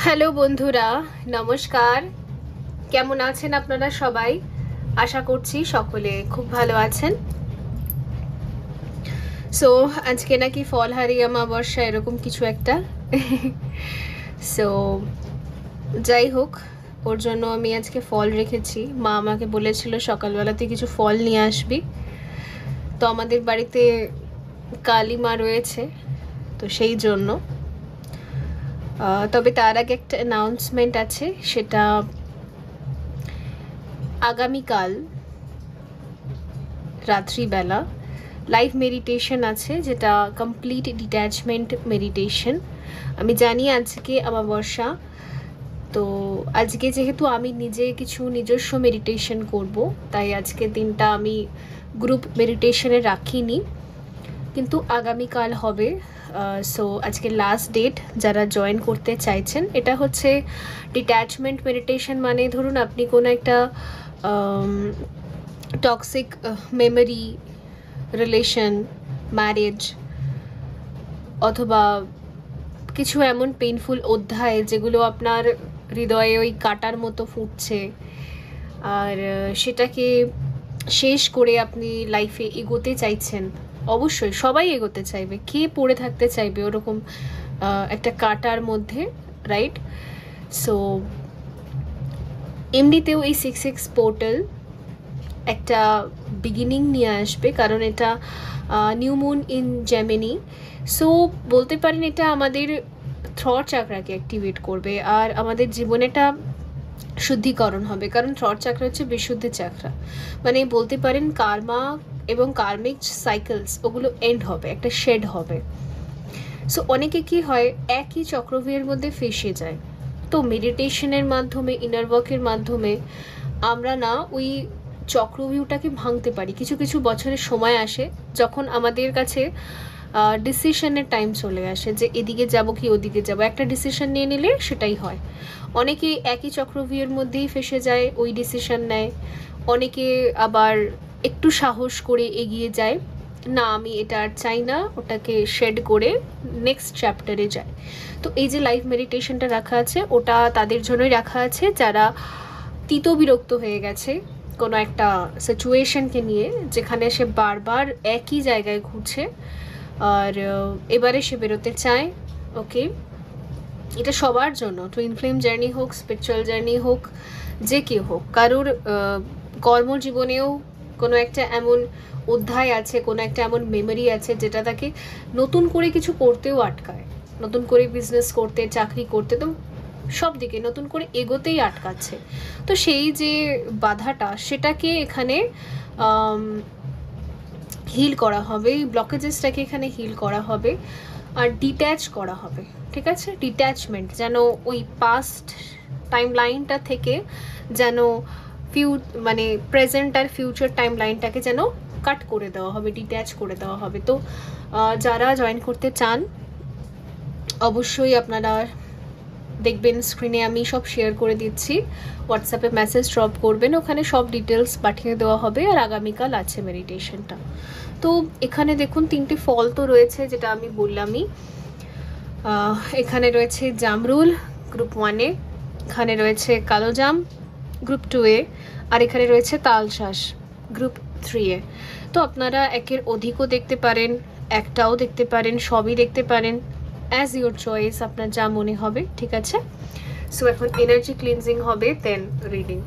Hello বন্ধুরা, নমস্কার। কেমন আছেন আপনারা সবাই? আশা করছি সকলে খুব ভালো আছেন। সো আজকে নাকি ফলহারি অমাবস্যা, এরকম কিছু একটা। সো যাই হোক, ওর জন্য আমি আজকে ফল রেখেছি। মা আমাকে বলেছিল সকালবেলাতে কিছু ফল নিয়ে আসবি। তো আমাদের বাড়িতে কালী মা রয়েছে, তো সেই জন্য। তবে তার আগে একটা অ্যানাউন্সমেন্ট আছে, সেটা আগামীকাল রাত্রিবেলা লাইভ মেডিটেশন আছে, যেটা কমপ্লিট ডিট্যাচমেন্ট মেডিটেশন। আমি জানি আজকে অমাবস্যা, তো আজকে যেহেতু আমি নিজে কিছু নিজস্ব মেডিটেশন করব, তাই আজকের দিনটা আমি গ্রুপ মেডিটেশনে রাখিনি, কিন্তু আগামীকাল হবে। সো আজকে লাস্ট ডেট, যারা জয়েন করতে চাইছেন। এটা হচ্ছে ডিট্যাচমেন্ট মেডিটেশন, মানে ধরুন আপনি কোনো একটা টক্সিক মেমোরি, রিলেশন, ম্যারেজ, অথবা কিছু এমন পেইনফুল অধ্যায় যেগুলো আপনার হৃদয়ে ওই কাটার মতো ফুটছে, আর সেটাকে শেষ করে আপনি লাইফে এগোতে চাইছেন। অবশ্যই সবাই এগোতে চাইবে, কে পড়ে থাকতে চাইবে ওরকম একটা কাটার মধ্যে, রাইট? সো এমনিতেও এই 6/6 পোর্টাল একটা বিগিনিং নিয়ে আসবে, কারণ এটা new moon in Gemini. So বলতে পারেন এটা আমাদের থ্রট চাকরাকে অ্যাক্টিভেট করবে, আর আমাদের জীবনেটা শুদ্ধিকরণ হবে, কারণ থ্রট চাকরা হচ্ছে বিশুদ্ধি চাকরা। মানে বলতে পারেন কার্মা এবং কার্মিক সাইকেলস, ওগুলো এন্ড হবে, একটা শেড হবে। সো অনেকে কি হয়, একই চক্রভিউর মধ্যে ফেসে যায়। তো মেডিটেশনের মাধ্যমে, ইনার ওয়ার্কের মাধ্যমে আমরা না ওই চক্রভিউটাকে ভাঙতে পারি। কিছু কিছু বছরের সময় আসে যখন আমাদের কাছে ডিসিশনের টাইম চলে আসে, যে এদিকে যাব কি ওদিকে যাব। একটা ডিসিশন নিয়ে নিলে সেটাই হয়। অনেকে একই চক্রভিউর মধ্যেই ফেসে যায়, ওই ডিসিশন নেয়। অনেকে আবার একটু সাহস করে এগিয়ে যায়, না আমি এটা আর চাই না, ওটাকে শেড করে নেক্সট চ্যাপ্টারে যায়। তো এই যে লাইফ মেডিটেশনটা রাখা আছে, ওটা তাদের জন্যই রাখা আছে যারা তিত বিরক্ত হয়ে গেছে কোনো একটা সিচুয়েশনকে নিয়ে, যেখানে সে বারবার একই জায়গায় ঘুরছে, আর এবারে সে বেরোতে চায়। ওকে, এটা সবার জন্য, টুইন ফ্লেম জার্নি হোক, স্পিরিচুয়াল জার্নি হোক, যে কেউ হোক। কারোর কর্মজীবনেও কোনো একটা এমন অধ্যায় আছে, কোনো একটা এমন মেমোরি আছে যেটা তাকে নতুন করে কিছু করতেও আটকায়, নতুন করে বিজনেস করতে, চাকরি করতে, তো সব দিকে নতুন করে এগোতেই আটকাচ্ছে। তো সেই যে বাধাটা, সেটাকে এখানে হিল করা হবে, এই ব্লকেজেসটাকে এখানে হিল করা হবে, আর ডিট্যাচ করা হবে। ঠিক আছে, ডিট্যাচমেন্ট, যেন ওই পাস্ট টাইম লাইনটা থেকে যেন মানে প্রেজেন্ট আর ফিউচার টাইম লাইনটাকে যেন কাট করে দেওয়া হবে, ডিট্যাচ করে দেওয়া হবে। তো যারা জয়েন করতে চান, অবশ্যই আপনারা দেখবেন স্ক্রিনে আমি সব শেয়ার করে দিচ্ছি, হোয়াটসঅ্যাপে মেসেজ ড্রপ করবেন, ওখানে সব ডিটেলস পাঠিয়ে দেওয়া হবে। আর আগামীকাল আছে মেডিটেশনটা। তো এখানে দেখুন 3টে ফল তো রয়েছে, যেটা আমি বললামই। এখানে রয়েছে জামরুল গ্রুপ 1-এ, এখানে রয়েছে কালো জাম গ্রুপ 2-এ, আর এখানে রয়েছে তালশাঁস গ্রুপ 3-এ। তো আপনারা একের অধিকও দেখতে পারেন, একটাও দেখতে পারেন, সবই দেখতে পারেন, অ্যাজ ইউর চয়েস, আপনার যা মনে হবে। ঠিক আছে, সো এখন এনার্জি ক্লিনজিং হবে, দেন রিডিং।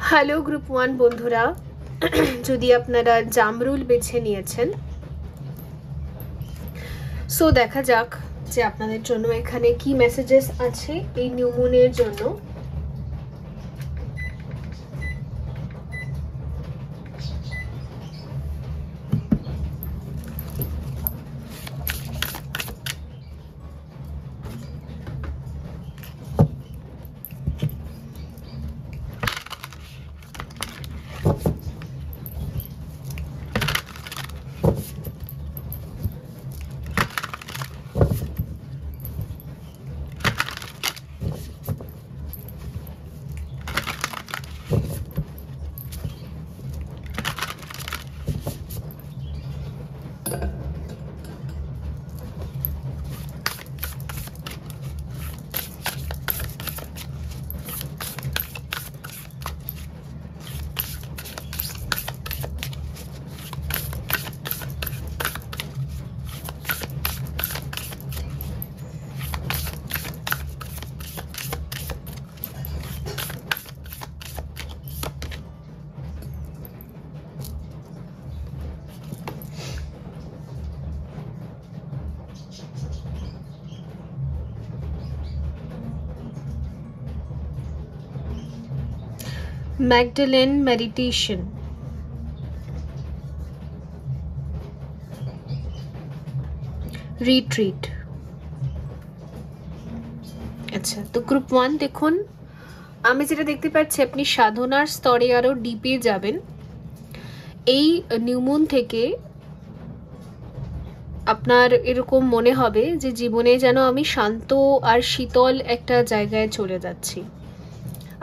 হ্যালো গ্রুপ 1 বন্ধুরা, যদি আপনারা জামরুল বেছে নিয়েছেন, সো দেখা যাক যে আপনাদের জন্য এখানে কি মেসেজেস আছে এই নিউ মুনের জন্য। Magdalene meditation. Retreat. আচ্ছা, তো গ্রুপ 1 দেখুন, আমি যেটা দেখতে পাচ্ছি আপনি সাধনার স্তরে আরো ডিপে যাবেন। এই নিউ মুন থেকে আপনার এরকম মনে হবে যে জীবনে যেন আমি শান্ত আর শীতল একটা জায়গায় চলে যাচ্ছি।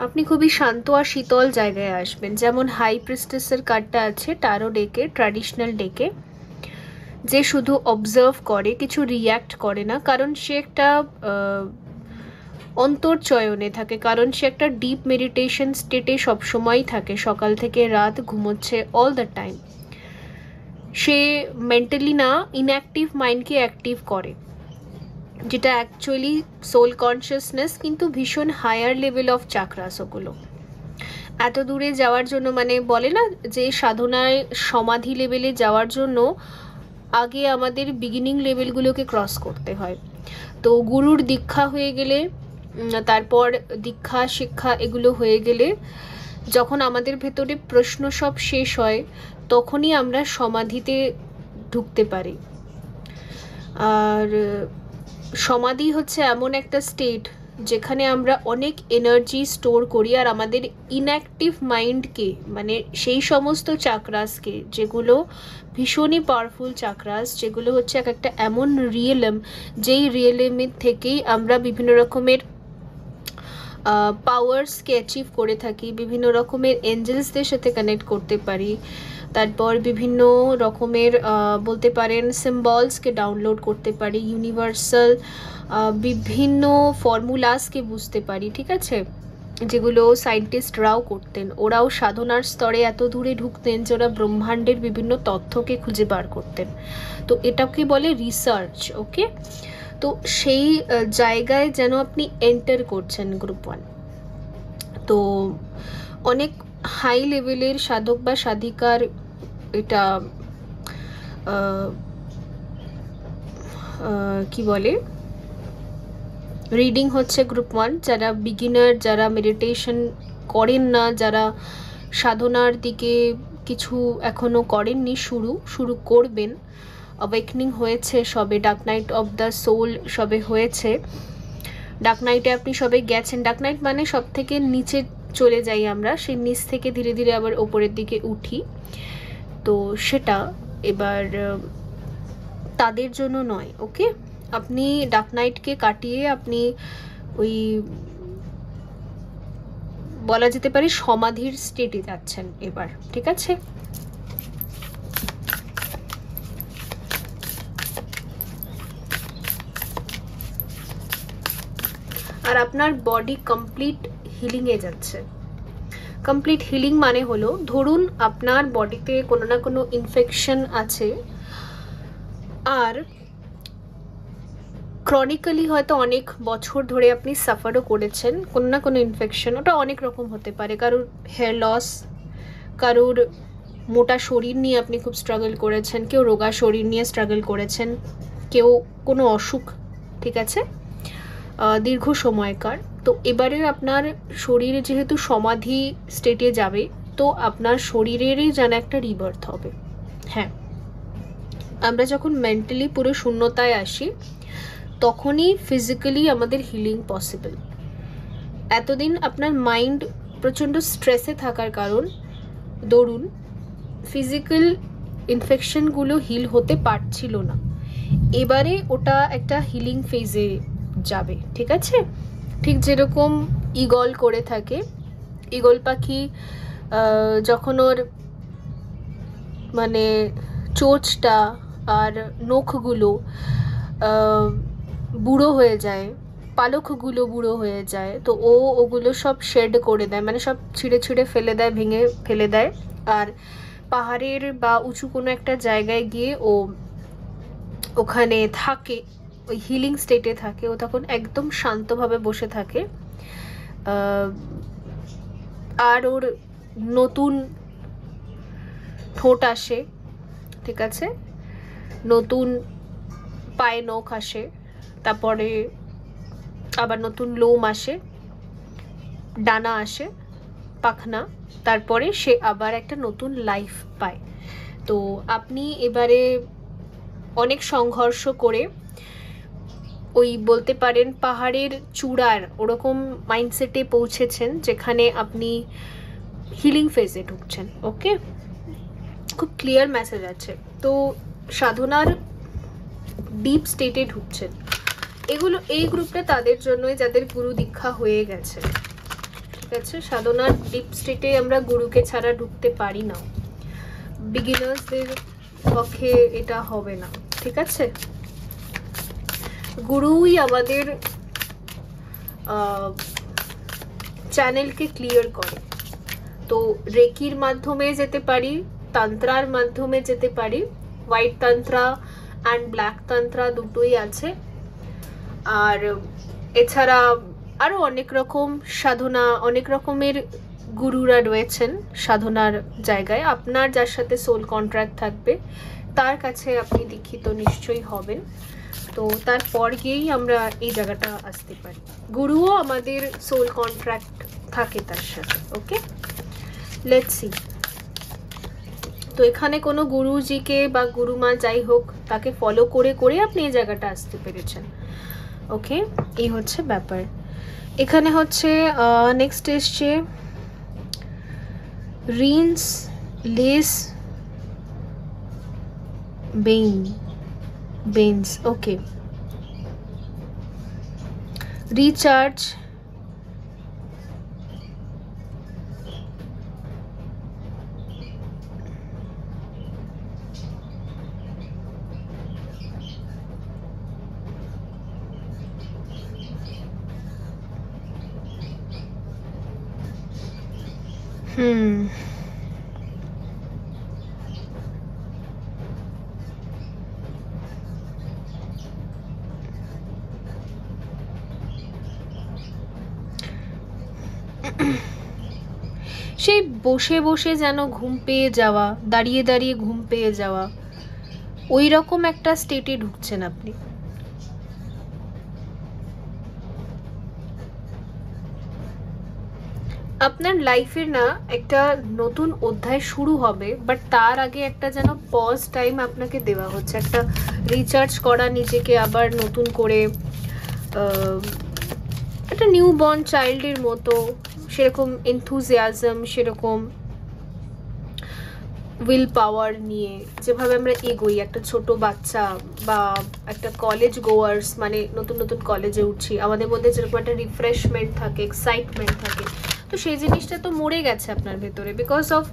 আপনি খুবই শান্ত আর শীতল জায়গায় আসবেন। যেমন হাই প্রিস্টেসের কার্ডটা আছে ট্যারো ডেকে, ট্র্যাডিশনাল ডেকে, যে শুধু অবজার্ভ করে, কিছু রিয়্যাক্ট করে না, কারণ সে একটা অন্তর্চয়নে থাকে, কারণ সে একটা ডিপ মেডিটেশন স্টেটে সবসময় থাকে, সকাল থেকে রাত ঘুমোচ্ছে all the time. Say mentally না ইনঅ্যাক্টিভ মাইন্ডকে অ্যাক্টিভ করে, যেটা অ্যাকচুয়ালি সোল কনসিয়াসনেস, কিন্তু ভীষণ হায়ার লেভেল অফ চাকরাস ওগুলো। এত দূরে যাওয়ার জন্য, মানে বলে না যে সাধনায় সমাধি লেভেলে যাওয়ার জন্য আগে আমাদের বিগিনিং লেভেলগুলোকে ক্রস করতে হয়। তো গুরুর দীক্ষা হয়ে গেলে, তারপর দীক্ষা শিক্ষা এগুলো হয়ে গেলে, যখন আমাদের ভেতরে প্রশ্ন সব শেষ হয়, তখনই আমরা সমাধিতে ঢুকতে পারি। আর সমাধি হচ্ছে এমন একটা স্টেট যেখানে আমরা অনেক এনার্জি স্টোর করি, আর আমাদের ইনঅ্যাক্টিভ মাইন্ডকে, মানে সেই সমস্ত চাকরাসকে যেগুলো ভীষণই পাওয়ারফুল চাকরাস, যেগুলো হচ্ছে এক একটা এমন রিয়েলম, যেই রিয়েলমের থেকেই আমরা বিভিন্ন রকমের পাওয়ার্সকে অ্যাচিভ করে থাকি, বিভিন্ন রকমের এঞ্জেলসদের সাথে কানেক্ট করতে পারি, তারপর বিভিন্ন রকমের বলতে পারেন সিম্বলসকে ডাউনলোড করতে পারি, ইউনিভার্সাল বিভিন্ন ফর্মুলাসকে বুঝতে পারি, ঠিক আছে, যেগুলো সায়েন্টিস্টরাও করতেন। ওরাও সাধনার স্তরে এত দূরে ঢুকতেন যে ওরা ব্রহ্মাণ্ডের বিভিন্ন তথ্যকে খুঁজে বার করতেন। তো এটাকে বলে রিসার্চ। ওকে, তো সেই জায়গায় যেন আপনি এন্টার করছেন গ্রুপ 1। তো অনেক হাই লেভেলের সাধক বা সাধিকার এটা কি বলে রিডিং হচ্ছে গ্রুপ 1। যারা বিগিনার, যারা মেডিটেশন করেন না, যারা সাধনার দিকে কিছু এখনো করেননি, শুরু করবেন, অ্যাওয়েকনিং হয়েছে সবে, dark night of the soul সবে হয়েছে, ডার্ক নাইটে আপনি সবে গেছেন। ডার্ক নাইট মানে সব থেকে নিচে চলে যাই আমরা, সেই নিচ থেকে ধীরে ধীরে আবার ওপরের দিকে উঠি। তো সেটা এবার তাদের জন্য নয়। ওকে, আপনি ডার্ক নাইটকে কাটিয়ে আপনি ওই বলা যেতে পারে সমাধির স্টেটে যাচ্ছেন এবার, ঠিক আছে। আর আপনার বডি কমপ্লিট হিলিংয়ে যাচ্ছে। কমপ্লিট হিলিং মানে হলো, ধরুন আপনার বডিতে কোনো না কোনো ইনফেকশন আছে, আর ক্রনিক্যালি হয়তো অনেক বছর ধরে আপনি সাফারও করেছেন কোনো না কোনো ইনফেকশন। ওটা অনেক রকম হতে পারে, কারোর হেয়ার লস, কারোর মোটা শরীর নিয়ে আপনি খুব স্ট্রাগল করেছেন, কেউ রোগা শরীর নিয়ে স্ট্রাগল করেছেন, কেউ কোনো অসুখ ঠিক আছে, দীর্ঘ সময়কার। তো এবারে আপনার শরীরে যেহেতু সমাধি স্টেটে যাবে, তো আপনার শরীরেরই যেন একটা রিবার্থ হবে। হ্যাঁ, আমরা যখন মেন্টালি পুরো শূন্যতায় আসি তখনই ফিজিক্যালি আমাদের হিলিং পসিবল। এতদিন আপনার মাইন্ড প্রচণ্ড স্ট্রেসে থাকার কারণ দরুন ফিজিক্যাল ইনফেকশনগুলো হিল হতে পারছিল না। এবারে ওটা একটা হিলিং ফেজে যাবে, ঠিক আছে। ঠিক যেরকম ঈগল করে থাকে, ঈগল পাখি যখন ওর মানে চোঁচটা আর নখগুলো বুড়ো হয়ে যায়, পালকগুলো বুড়ো হয়ে যায়, তো ওগুলো সব শেড করে দেয়, মানে সব ছিঁড়ে ছিঁড়ে ফেলে দেয়, ভেঙে ফেলে দেয়। আর পাহাড়ের বা উঁচু কোনো একটা জায়গায় গিয়ে ওখানে থাকে, ওই হিলিং স্টেটে থাকে। ও তখন একদম শান্তভাবে বসে থাকে, আর ওর নতুন ঠোঁট আসে, ঠিক আছে, নতুন পায়ে নখ আসে, তারপরে আবার নতুন লোম আসে, ডানা আসে, পাখনা, তারপরে সে আবার একটা নতুন লাইফ পায়। তো আপনি এবারে অনেক সংঘর্ষ করে ওই বলতে পারেন পাহাড়ের চূড়ার ওরকম মাইন্ডসেটে পৌঁছেছেন যেখানে আপনি হিলিং ফেজে ঢুকছেন। ওকে, খুব ক্লিয়ার মেসেজ আছে। তো সাধনার ডিপ স্টেটে ঢুকছেন। এই গ্রুপটা তাদের জন্যই যাদের গুরু দীক্ষা হয়ে গেছে, ঠিক আছে। সাধনার ডিপ স্টেটে আমরা গুরুকে ছাড়া ঢুকতে পারি না, বিগিনার্সদের পক্ষে এটা হবে না, ঠিক আছে। গুরুই আমাদের চ্যানেলকে ক্লিয়ার করে। তো রেকির মাধ্যমে যেতে পারি, তন্ত্রার মাধ্যমে যেতে পারি, হোয়াইট তন্ত্রা অ্যান্ড ব্ল্যাক তন্ত্রা দুটোই আছে। আর এছাড়া আরও অনেক রকম সাধনা, অনেক রকমের গুরুরা রয়েছেন সাধনার জায়গায়। আপনার যার সাথে সোল কন্ট্রাক্ট থাকবে তার কাছে আপনি দীক্ষিত নিশ্চয়ই হবেন। তো তারপর গিয়েই আমরা এই জায়গাটা আসতে পারি। গুরুও আমাদের সোল কন্ট্রাক্ট থাকে তার সাথে। ওকে, লেটস সি। তো এখানে কোনো গুরুজিকে বা গুরুমা যাই হোক তাকে ফলো করে করে আপনি এই জায়গাটা আসতে পেরেছেন। ওকে, এই হচ্ছে ব্যাপার। এখানে হচ্ছে নেক্সট এসছে রিন্স লেস বেইনস। ওকে, রিচার্জ সেই বসে বসে যেন ঘুম পেয়ে যাওয়া, দাঁড়িয়ে দাঁড়িয়ে ঘুম পেয়ে যাওয়া, ওই রকম একটা স্টেটে ঢুকছেন আপনি। আপনার লাইফের না একটা নতুন অধ্যায় শুরু হবে, বাট তার আগে একটা যেন পজ টাইম আপনাকে দেওয়া হচ্ছে, একটা রিচার্জ করা, নিজেকে আবার নতুন করে একটা নিউ বর্ন চাইল্ডের মতো সেরকম এনথুজিয়াজম, সেরকম উইল পাওয়ার নিয়ে যেভাবে আমরা এগোই, একটা ছোট বাচ্চা বা একটা কলেজ গোয়ার্স, মানে নতুন নতুন কলেজে উঠছি, আমাদের মধ্যে যেরকম একটা রিফ্রেশমেন্ট থাকে, এক্সাইটমেন্ট থাকে, তো সেই জিনিসটা তো মরে গেছে আপনার ভেতরে বিকজ অফ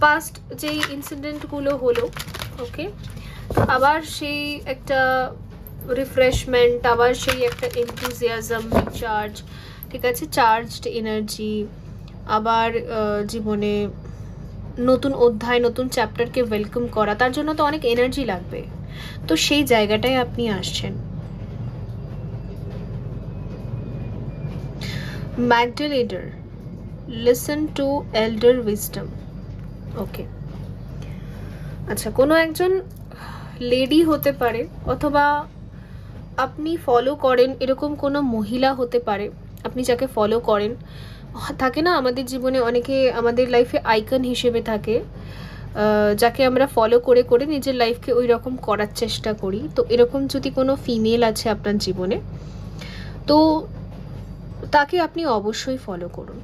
পাস্ট যেই ইনসিডেন্টগুলো হলো। ওকে, আবার সেই একটা রিফ্রেশমেন্ট, আবার সেই একটা এনথুজিয়াজম, রিচার্জ, ঠিক আছে, চার্জড এনার্জি, আবার জীবনে নতুন অধ্যায়, নতুন চ্যাপ্টারকে ওয়েলকাম করা, তার জন্য তো অনেক এনার্জি লাগবে। তো সেই জায়গাটায় আপনি আসছেন। ম্যাগডালেডার, লিসেন টু এল্ডার উইজডম। ওকে, আচ্ছা, কোনো একজন লেডি হতে পারে অথবা আপনি ফলো করেন এরকম কোনো মহিলা হতে পারে, আপনি যাকে ফলো করেন, থাকে না আমাদের জীবনে অনেকে আমাদের লাইফে আইকন হিসেবে থাকে, যাকে আমরা ফলো করে করে নিজের লাইফকে ওই রকম করার চেষ্টা করি। তো এরকম যদি কোনো ফিমেল আছে আপনার জীবনে, তো তাকে আপনি অবশ্যই ফলো করুন।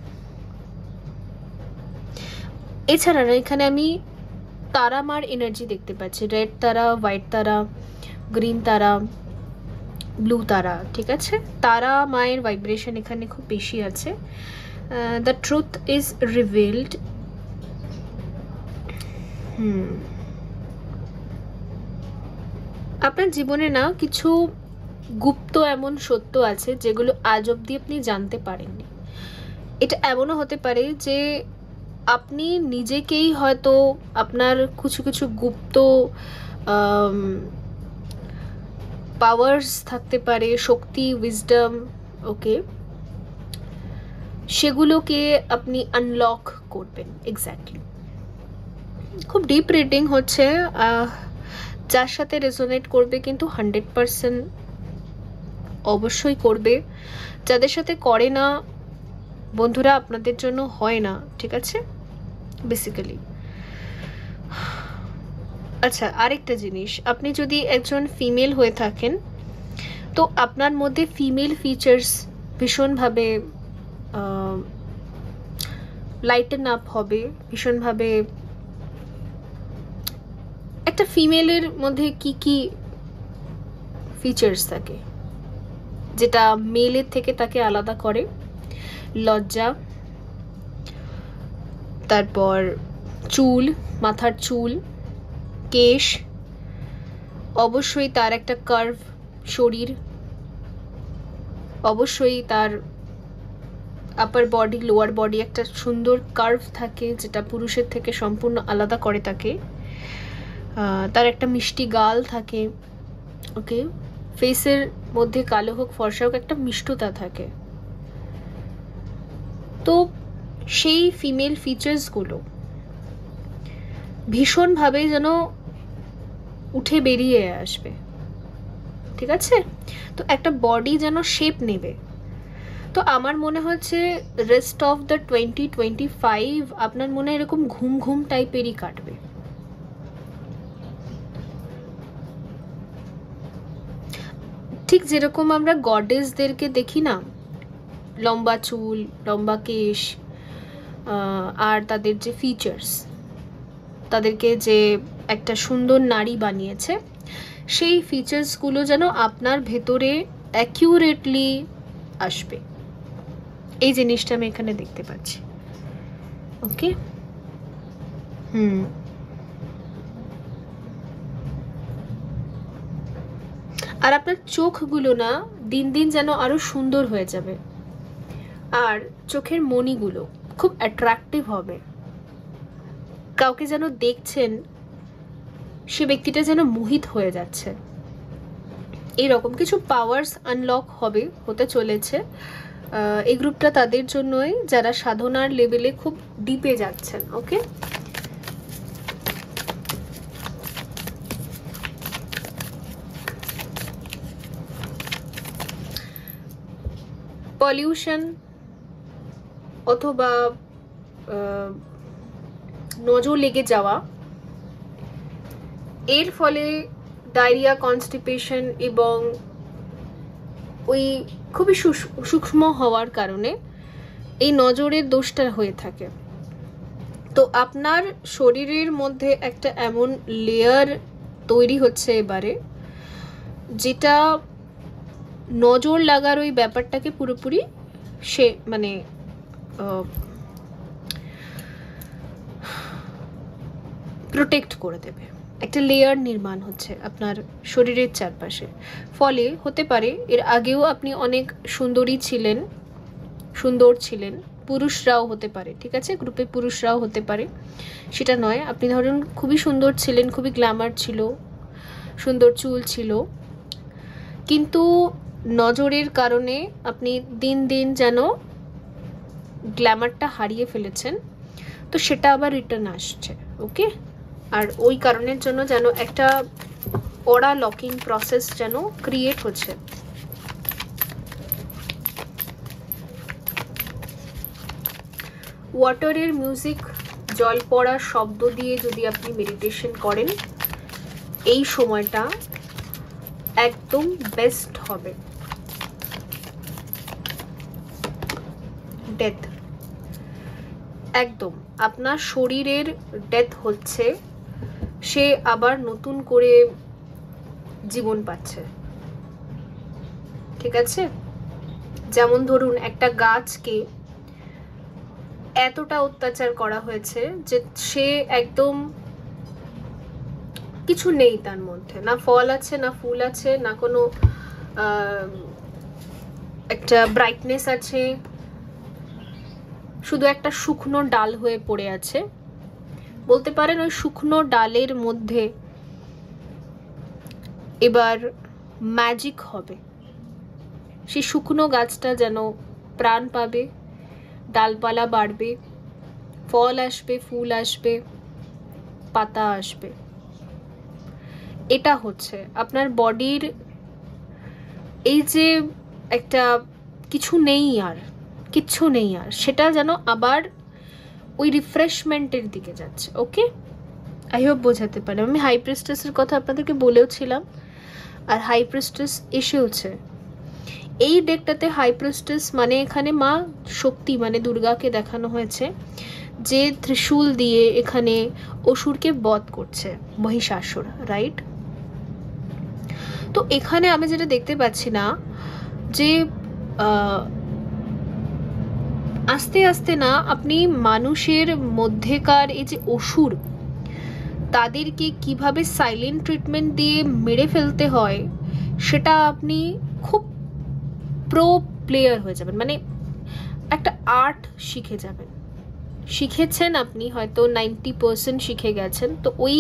এছাড়া না, এখানে আমি তারা মার এনার্জি দেখতে পাচ্ছি, রেড তারা, হোয়াইট তারা, গ্রিন তারা, ব্লু তারা, ঠিক আছে? তারা মায়ের ভাইব্রেশন এখানে খুব বেশি আছে। The truth is revealed. আপনার জীবনে না কিছু গুপ্ত এমন সত্য আছে যেগুলো আজ অবধি আপনি জানতে পারেননি। এটা এমনও হতে পারে যে আপনি নিজেকেই হয়তো আপনার কিছু কিছু গুপ্ত পাওয়ার্স থাকতে পারে, শক্তি, উইজডম, ওকে, সেগুলোকে আপনি আনলক করবেন। এক্স্যাক্টলি, খুব ডিপ রিডিং হচ্ছে, যার সাথে রেজোনেট করবে কিন্তু 100% অবশ্যই করবে। যাদের সাথে করে না বন্ধুরা, আপনাদের জন্য হয় না, ঠিক আছে? বেসিক্যালি আচ্ছা, আরেকটা জিনিস, আপনি যদি একজন ফিমেল হয়ে থাকেন তো আপনার মধ্যে ফিমেল ফিচার্স ভীষণভাবে লাইটেন আপ হবে, ভীষণভাবে। একটা ফিমেলের মধ্যে কি কি ফিচার্স থাকে যেটা মেলের থেকে তাকে আলাদা করে? লজ্জা, তারপর চুল, মাথার চুল, কেশ, অবশ্যই তার একটা কার্ভ শরীর, অবশ্যই তার আপার বডি, লোয়ার বডি একটা সুন্দর কার্ভ থাকে যেটা পুরুষের থেকে সম্পূর্ণ আলাদা করে তাকে। তার একটা মিষ্টি গাল থাকে, ওকে, ফেসের মধ্যে কালো হোক ফর্সা হোক একটা মিষ্টতা থাকে। তো সেই ফিমেল ফিচার্সগুলো ভীষণভাবে যেন উঠে বেরিয়ে আসবে, ঠিক আছে? তো একটা বডি যেন শেপ নেবে। তো আমার মনে হচ্ছে রেস্ট অফ দ্য 2025 আপনার মনে এরকম ঘুম ঘুম টাইপেরই কাটবে। ঠিক যেরকম আমরা গডেসদেরকে দেখি না, লম্বা চুল, লম্বা কেশ, আর তাদের যে ফিচার্স, তাদেরকে যে একটা সুন্দর নারী বানিয়েছে, সেই ফিচার্সগুলো যেন আপনার ভেতরে অ্যাকিউরেটলি আসবে, এই জিনিসটা আমি এখানে দেখতে পাচ্ছি। ওকে, আর আপনার চোখগুলো না দিন দিন যেন আরো সুন্দর হয়ে যাবে, আর চোখের মণিগুলো খুব অ্যাট্রাক্টিভ হবে। কাউকে যেন দেখছেন, সে ব্যক্তিটা যেন মোহিত হয়ে যাচ্ছে। এইরকম কিছু পাওয়ার্স আনলক হতে চলেছে। এই গ্রুপটা তাদের জন্যই যারা সাধনার লেভেলে খুব ডিপে যাচ্ছেন। ওকে, পলিউশন অথবা নজর লেগে যাওয়া, এর ফলে ডায়রিয়া, কনস্টিপেশন এবং ওই খুবই সূক্ষ্ম হওয়ার কারণে এই নজরের দোষটা হয়ে থাকে। তো আপনার শরীরের মধ্যে একটা এমন লেয়ার তৈরি হচ্ছে এবারে, যেটা নজর লাগার ওই ব্যাপারটাকে পুরোপুরি সে মানে প্রোটেক্ট করে দেবে। একটা লেয়ার নির্মাণ হচ্ছে আপনার শরীরের চারপাশে। ফলে হতে পারে এর আগেও আপনি অনেক সুন্দর ছিলেন, পুরুষরাও হতে পারে, ঠিক আছে? গ্রুপে পুরুষরাও হতে পারে, সেটা নয়। আপনি ধরুন খুবই সুন্দর ছিলেন, খুবই গ্ল্যামার ছিল, সুন্দর চুল ছিল, কিন্তু নজরের কারণে আপনি দিন দিন যেন গ্ল্যামারটা হারিয়ে ফেলেছেন। তো সেটা আবার রিটার্ন আসছে। ওকে, আর ওই কারণের জন্য যেন একটা অরা লকিং প্রসেস যেন ক্রিয়েট হচ্ছে। ওয়াটারের মিউজিক, জল পড়ার শব্দ দিয়ে যদি আপনি মেডিটেশন করেন, এই সময়টা একদম বেস্ট হবে। ডেথ, একদম আপনার শরীরের ডেথ হচ্ছে, সে আবার নতুন করে জীবন পাচ্ছে। ঠিক আছে? যেমন ধরুন একটা গাছকে এতটা অত্যাচার করা হয়েছে যে সে একদম কিছু নেই তার মধ্যে, না ফল আছে, না ফুল আছে, না কোনো একটা ব্রাইটনেস আছে, শুধু একটা শুকনো ডাল হয়ে পড়ে আছে। বলতে পারেন ওই শুকনো ডালের মধ্যে এবার ম্যাজিক হবে, সেই শুকনো গাছটা যেন প্রাণ পাবে, ডালপালা বাড়বে, ফল আসবে, ফুল আসবে, পাতা আসবে। এটা হচ্ছে আপনার বডির এই যে একটা কিছু নেই আর, কিচ্ছু নেই আর, সেটা যেন আবার ওই রিফ্রেশমেন্টের দিকে যাচ্ছে। ওকে, আই হোপ বোঝাতে পারে। আমি হাই প্রিস্টেসের কথা আপনাদেরকে বলেও ছিলাম, আর হাই প্রিস্টেস এসেওছে এই ডেকটাতে। হাই প্রিস্টেস মানে এখানে মা শক্তি মানে দুর্গাকে দেখানো হয়েছে, যে ত্রিশূল দিয়ে এখানে অসুরকে বধ করছে, মহিষাসুর, রাইট? তো এখানে আমি যেটা দেখতে পাচ্ছি না, যে আস্তে আস্তে না আপনি মানুষের মধ্যেকার এই যে অসুর, তাদেরকে কিভাবে সাইলেন্ট ট্রিটমেন্ট দিয়ে মেরে ফেলতে হয় সেটা আপনি খুব প্রো প্লেয়ার হয়ে যাবেন, মানে একটা আর্ট শিখে যাবেন। শিখেছেন আপনি হয়তো 90% শিখে গেছেন, তো ওই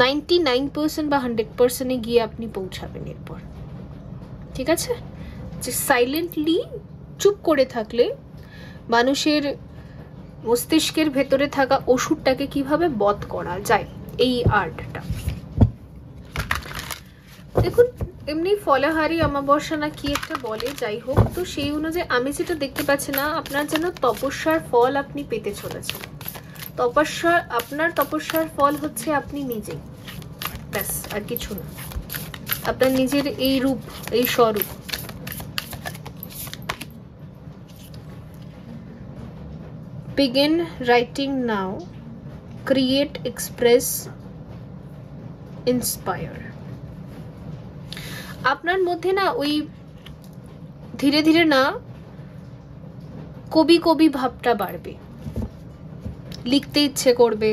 99% বা 100%-এ গিয়ে আপনি পৌঁছাবেন এরপর। ঠিক আছে? যে সাইলেন্টলি চুপ করে থাকলে মানুষের মস্তিষ্কের ভেতরে থাকা অসুরটাকে কিভাবে বধ করা যায়, এই আর্টটা। দেখুন, এমনি ফলাহারি অমাবস্যা না কি একটা বলে, যাই হোক, তো সেই অনুযায়ী আমি যেটা দেখতে পাচ্ছি না, আপনার যেন তপস্যার ফল আপনি পেতে চলেছেন। আপনার তপস্যার ফল হচ্ছে আপনি নিজেই, ব্যাস, আর কিছু না। আপনার নিজের এই রূপ, এই স্বরূপ। Begin writing now. Create, express, inspire. আপনার মধ্যে না ওই ধীরে ধীরে না কবি কবি ভাবটা বাড়বে, লিখতে ইচ্ছে করবে,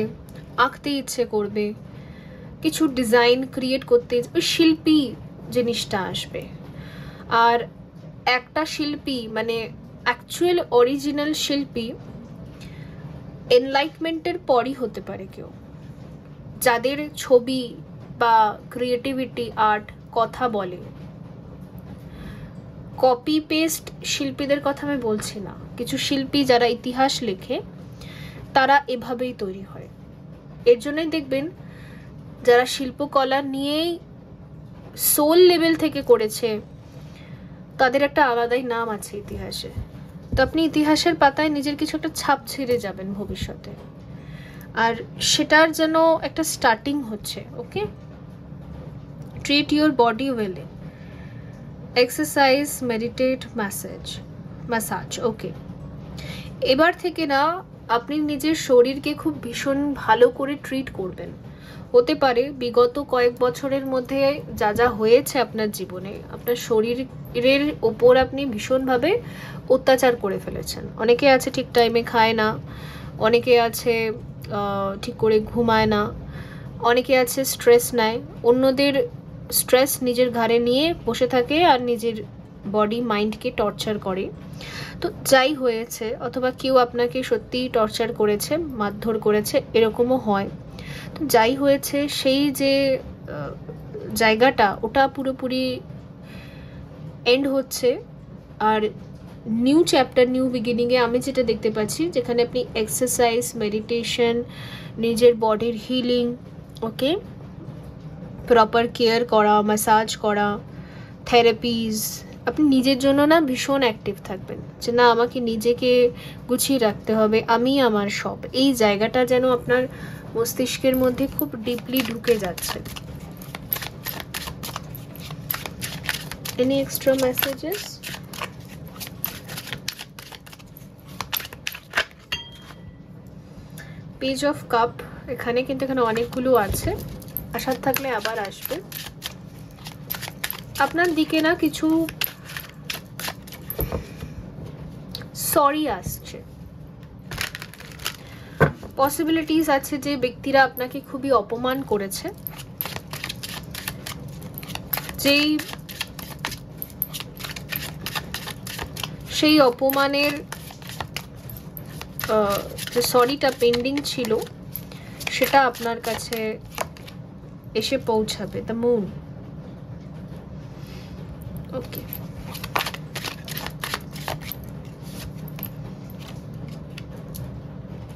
আঁকতে ইচ্ছে করবে, কিছু ডিজাইন ক্রিয়েট করতে, ওই শিল্পী জিনিসটা আসবে। আর একটা শিল্পী মানে অ্যাকচুয়াল অরিজিনাল শিল্পী এনলাইটমেন্টের পরই হতে পারে কেউ, যাদের ছবি বা ক্রিয়েটিভিটি, আর্ট কথা বলে। কপি পেস্ট শিল্পীদের কথা আমি বলছি না, কিছু শিল্পী যারা ইতিহাস লেখে তারা এভাবেই তৈরি হয়। এর জন্যই দেখবেন যারা শিল্পকলা নিয়েই সোল লেভেল থেকে করেছে তাদের একটা আলাদাই নাম আছে ইতিহাসে। তো আপনি ইতিহাসের পাতায় নিজের কিছু একটা ছাপ ছেড়ে যাবেন ভবিষ্যতে, আর সেটার যেন একটা স্টার্টিং হচ্ছে। Okay, treat your body well, exercise, meditate, massage. Okay, এবার থেকে না আপনি নিজের শরীরকে খুব ভীষণ ভালো করে ট্রিট করবেন। হতে পারে বিগত কয়েক বছরের মধ্যে যা যা হয়েছে আপনার জীবনে, আপনার শরীরের ওপর আপনি ভীষণভাবে অত্যাচার করে ফেলেছেন। অনেকে আছে ঠিক টাইমে খায় না, অনেকে আছে ঠিক করে ঘুমায় না, অনেকে আছে স্ট্রেস নেয়, অন্যদের স্ট্রেস নিজের ঘাড়ে নিয়ে বসে থাকে আর নিজের বডি মাইন্ডকে টর্চার করে। তো যাই হয়েছে, অথবা কেউ আপনাকে সত্যিই টর্চার করেছে, মারধর করেছে, এরকমও হয়। তো যাই হয়েছে সেই যে জায়গাটা, ওটা পুরোপুরি এন্ড হচ্ছে। আর নিউ চ্যাপ্টার, নিউ বিগিনিংয়ে আমি যেটা দেখতে পাচ্ছি, যেখানে আপনি এক্সারসাইজ, মেডিটেশন, নিজের বডির হিলিং, ওকে, প্রপার কেয়ার করা, ম্যাসাজ করা, থেরাপিজ। আপনি নিজের জন্য না ভীষণ অ্যাক্টিভ থাকবেন, যে না আমাকে নিজেকে গুছিয়ে রাখতে হবে, আমি আমার সব। এই জায়গাটা যেন আপনার মস্তিষ্কের মধ্যে খুব ডিপলি ঢুকে যাচ্ছে। Any extra messages? Page of cup, এখানে কিন্তু এখানে অনেকগুলো আছে, আসার থাকলে আবার আসবে। আপনার দিকে না কিছু সরি আসছে, পসিবিলিটিস আছে যে ব্যক্তিরা আপনাকে খুবই অপমান করেছে, সেই অপমানের যে সরিটা পেন্ডিং ছিল সেটা আপনার কাছে এসে পৌঁছাবে। The moon. Okay,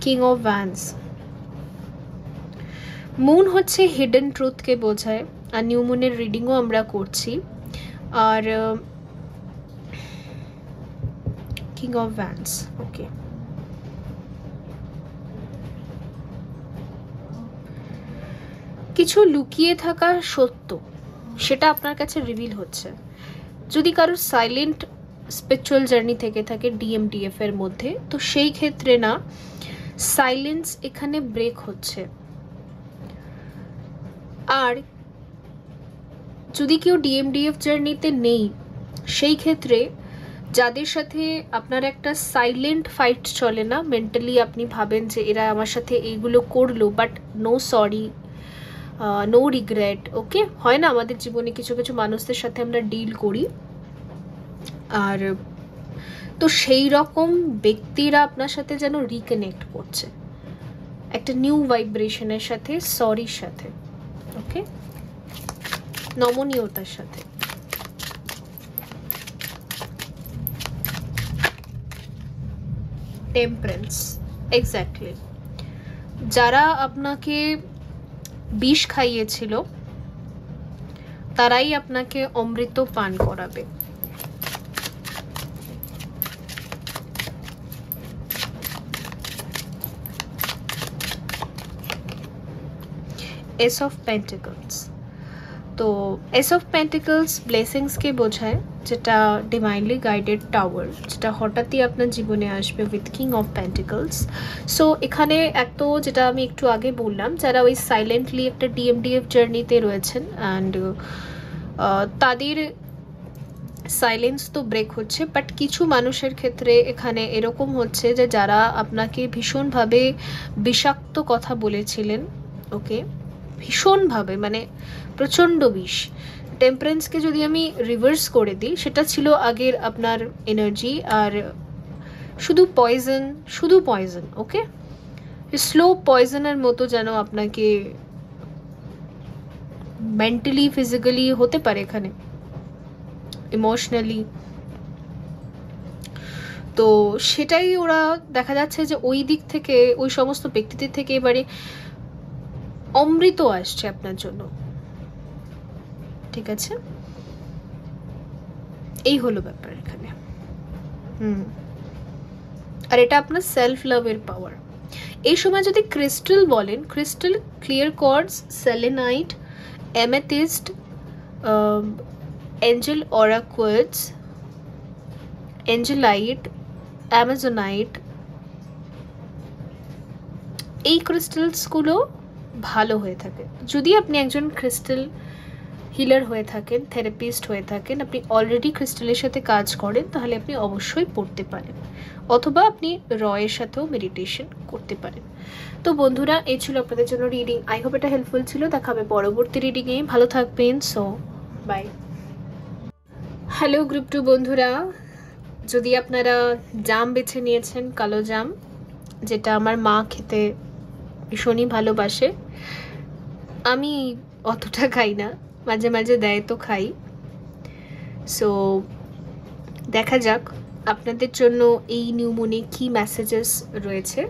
king of Vance. Moon হচ্ছে হিডেন ট্রুথকে বোঝায়, আর নিউ মুনের রিডিংও আমরা করছি। আর কিং অফ ভ্যান্স, ওকে, কিছু লুকিয়ে থাকা সত্য সেটা আপনার কাছে রিভিল হচ্ছে। যদি কারোর সাইলেন্ট স্পিরিচুয়াল জার্নি থেকে থাকে ডিএমডিএফ এর মধ্যে, তো সেই ক্ষেত্রে না সাইলেন্স এখানে ব্রেক হচ্ছে। আর যদি কেউ ডিএমডিএফ জার্নিতে নেই, সেই ক্ষেত্রে যাদের সাথে আপনার একটা সাইলেন্ট ফাইট চলে না, মেন্টালি আপনি ভাবেন যে এরা আমার সাথে এইগুলো করলো, but no sorry, no regret. Okay, হয় না আমাদের জীবনে কিছু কিছু মানুষদের সাথে আমরা ডিল করি, আর তো সেই রকম ব্যক্তিরা আপনার সাথে যেন রিকানেক্ট করছে একটা নিউ ভাইব্রেশনের সাথে, সরির সাথে, ওকে, নমনীয়তার সাথে। Temperance, exactly. যারা আপনাকে বিষ খাইয়েছিল তারাই আপনাকে অমৃত পান করাবে। এস অফ পেন্টিকলস, তো এস অফ পেন্টিকলস ব্লেসিংসকে বোঝায়, যেটা ডিভাইনলি গাইডেড টাওয়ার, যেটা হঠাৎই আপনার জীবনে আসবে with king of pentacles. So এখানে তো যেটা আমি একটু আগে বললাম, যারা ওই সাইলেন্টলি একটা ডিএমডিএফ জার্নিতে রয়েছেন, অ্যান্ড তাদের সাইলেন্স তো ব্রেক হচ্ছে, বাট কিছু মানুষের ক্ষেত্রে এখানে এরকম হচ্ছে যে যারা আপনাকে ভীষণভাবে বিষাক্ত কথা বলেছিলেন, ওকে, ভীষণভাবে, মানে প্রচণ্ড বিষ। টেম্পারেন্সকে যদি আমি রিভার্স করে দিই, সেটা ছিল আগের আপনার এনার্জি, আর শুধু পয়জন, ওকে, স্লো পয়জনের মতো যেন আপনাকে মেন্টালি, ফিজিক্যালি হতে পারে, এখানে ইমোশনালি। তো সেটাই ওরা দেখা যাচ্ছে যে ওই দিক থেকে, ওই সমস্ত ব্যক্তিদের থেকে এবারে অমৃত আসছে আপনার জন্য, ঠিক আছে? এই হলো ব্যাপার এখানে। আর এটা আপনার সেলফ লাভের পাওয়ার। এই সময় যদি ক্রিস্টাল বলেন, crystal clear quartz, selenite, amethyst, angel aura quartz, angelite, amazonite, এই ক্রিস্টালসগুলো ভালো হয়ে থাকে। যদি আপনি একজন ক্রিস্টাল হিলার হয়ে থাকেন, থেরাপিস্ট হয়ে থাকেন, আপনি অলরেডি ক্রিস্টালের সাথে কাজ করেন, তাহলে আপনি অবশ্যই পড়তে পারেন, অথবা আপনি রয়ের সাথেও মেডিটেশন করতে পারেন। তো বন্ধুরা, এই ছিল আপনাদের জন্য রিডিং। আই হোপ এটা হেল্পফুল ছিল। দেখা হবে পরবর্তী রিডিংয়ে। ভালো থাকবেন। So by. হ্যালো গ্রুপ 2 বন্ধুরা, যদি আপনারা জাম বেছে নিয়েছেন, কালো জাম, যেটা আমার মা খেতে ভীষণই ভালোবাসে, আমি অতটা খাই না, মাঝে মাঝে দেয় তো খাই। সো দেখা যাক আপনাদের জন্য এই নিউ মুনে কি মেসেজেস রয়েছে।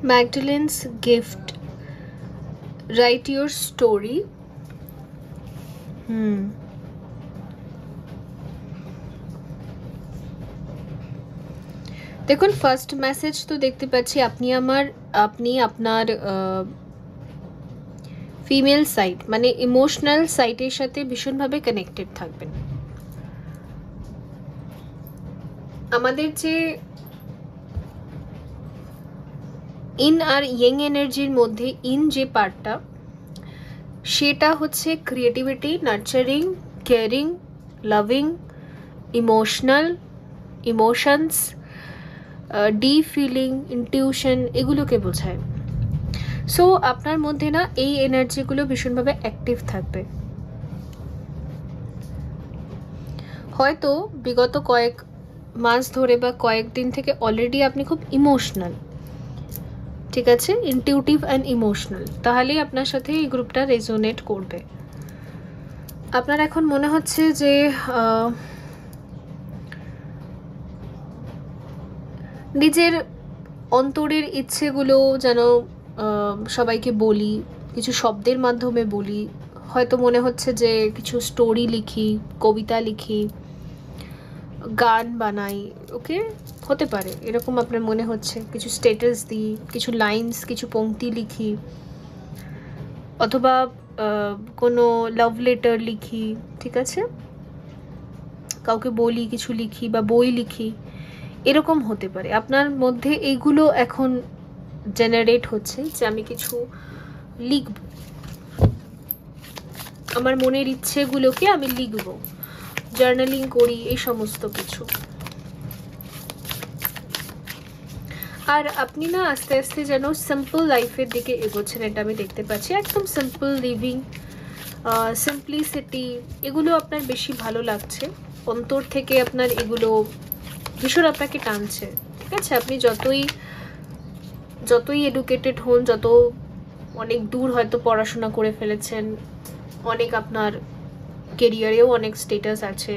Magdalene's gift. Write your story. দেখুন ফার্স্ট মেসেজ তো দেখতে পাচ্ছি আপনি আপনার ফিমেল সাইড মানে ইমোশনাল সাইডের সাথে ভীষণভাবে কানেক্টেড থাকবেন। আমাদের যে ইন আর ইয়ং এনার্জির মধ্যে ইন যে পার্টটা সেটা হচ্ছে creativity, nurturing, caring, loving, emotional, emotions, deep feeling, intuition, এগুলোকে বোঝায়। সো আপনার মধ্যে না এই এনার্জিগুলো ভীষণভাবে অ্যাক্টিভ থাকবে। হয়তো বিগত কয়েক মাস ধরে বা কয়েকদিন থেকে অলরেডি আপনি খুব ইমোশনাল, ঠিক আছে, ইনটিউটিভ অ্যান্ড ইমোশনাল, তাহলেই আপনার সাথে এই গ্রুপটা রেজোনেট করবে। আপনার এখন মনে হচ্ছে যে নিজের অন্তরের ইচ্ছেগুলো যেন সবাইকে বলি, কিছু শব্দের মাধ্যমে বলি। হয়তো মনে হচ্ছে যে কিছু স্টোরি লিখি, কবিতা লিখি, গান বানাই, ওকে, হতে পারে এরকম আপনার মনে হচ্ছে। কিছু স্ট্যাটাস দিই, কিছু লাইন্স, কিছু পংক্তি লিখি, অথবা কোনো লাভ লেটার লিখি, ঠিক আছে, কাউকে বলি, কিছু লিখি বা বই লিখি, এরকম হতে পারে। আপনার মধ্যে এইগুলো এখন জেনারেট হচ্ছে যে আমি কিছু লিখব, আমার মনের ইচ্ছেগুলোকে আমি লিখব, জার্নালিং করি, এই সমস্ত কিছু। আর আপনি না আস্তে আস্তে যেন সিম্পল লাইফের দিকে এগোচ্ছেন, এটা আমি দেখতে পাচ্ছি। একদম সিম্পল লিভিং, সিম্পলিসিটি, এগুলো আপনার বেশি ভালো লাগছে। অন্তর থেকে আপনার এগুলো ভীষণ আপনাকে টানছে, ঠিক আছে। আপনি যতই এডুকেটেড হন, যত অনেক দূর হয়তো পড়াশোনা করে ফেলেছেন, অনেক আপনার কেরিয়ারেও অনেক স্টেটাস আছে,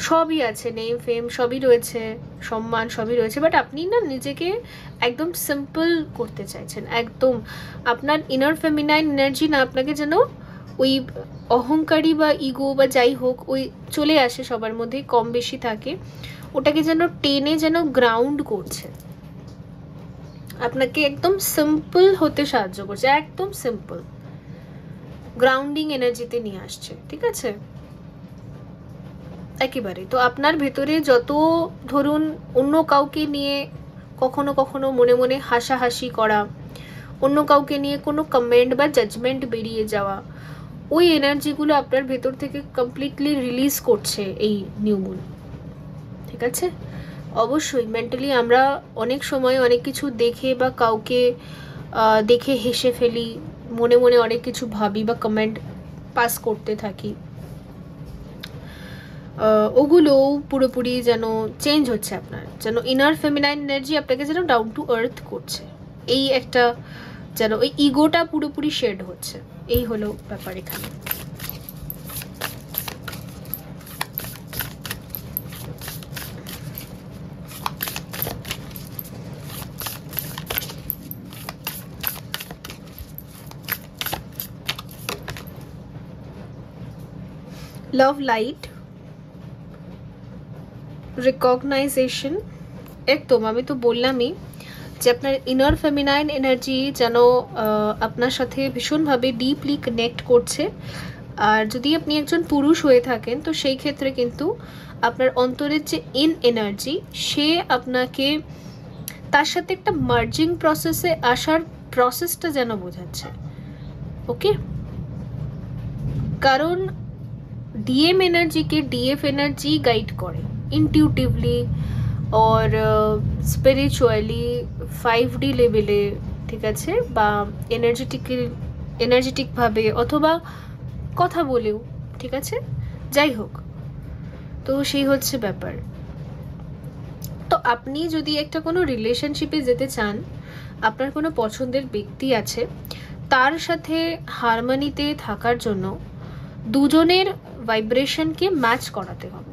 সবই আছে, নেম ফেম সবই রয়েছে, সম্মান সবই রয়েছে, বাট আপনি না নিজেকে একদম সিম্পল করতে চাইছেন। একদম আপনার ইনার ফেমিনাইন এনার্জি না আপনাকে যেন ওই অহংকারী বা ইগো বা যাই হোক ওই চলে আসে, সবার মধ্যেই কম বেশি থাকে, ওটাকে যেন টেনে যেন গ্রাউন্ড করছে, আপনাকে একদম সিম্পল হতে সাহায্য করছে, একদম সিম্পল গ্রাউন্ডিং এনার্জিতে নিয়ে আসছে, ঠিক আছে, একেবারে। তো আপনার ভেতরে যত ধরুন অন্য কাউকে নিয়ে কখনো কখনো মনে মনে হাসাহাসি করা, অন্য কাউকে নিয়ে কোনো কমেন্ট বা জাজমেন্ট বেরিয়ে যাওয়া, ওই এনার্জিগুলো আপনার ভেতর থেকে কমপ্লিটলি রিলিজ করছে এই নিউ মুন, ঠিক আছে। অবশ্যই মেন্টালি আমরা অনেক সময় অনেক কিছু দেখে বা কাউকে দেখে হেসে ফেলি, মনে মনে অনেক কিছু ভাবি বা কমেন্ট পাস করতে থাকি, ওগুলো পুরোপুরি যেন চেঞ্জ হচ্ছে। আপনার যেন ইনার ফেমিনাইন এনার্জি আপনাকে যেন ডাউন টু আর্থ করছে, এই একটা যেন ওই ইগোটা পুরোপুরি শেড হচ্ছে, এই হলো ব্যাপার এখানে। লাভ লাইট, রিকগনাইজেশন, একদম আমি তো বললামই যে আপনার ইনার ফেমিনাইন এনার্জি যেন আপনার সাথে ভীষণভাবে ডিপলি কানেক্ট করছে। আর যদি আপনি একজন পুরুষ হয়ে থাকেন তো সেই ক্ষেত্রে কিন্তু আপনার অন্তরের যে ইন এনার্জি সে আপনাকে তার সাথে একটা মার্জিং প্রসেসে আসার প্রসেসটা যেন বোঝাচ্ছে, ওকে। কারণ ডিএম এনার্জিকে ডিএফ এনার্জি গাইড করে ইনটিউটিভলি और স্পিরিচুয়ালি 5D লেভেলে, ঠিক আছে, বা এনার্জেটিকভাবে অথবা কথা বলেও, ঠিক আছে, যাই হোক। তো সেই হচ্ছে ব্যাপার। তো আপনি যদি একটা কোনো রিলেশনশিপে যেতে চান, আপনার কোনো পছন্দের ব্যক্তি আছে, তার সাথে হারমোনিতে থাকার জন্য দুজনের ভাইব্রেশনকে ম্যাচ করাতে হবে,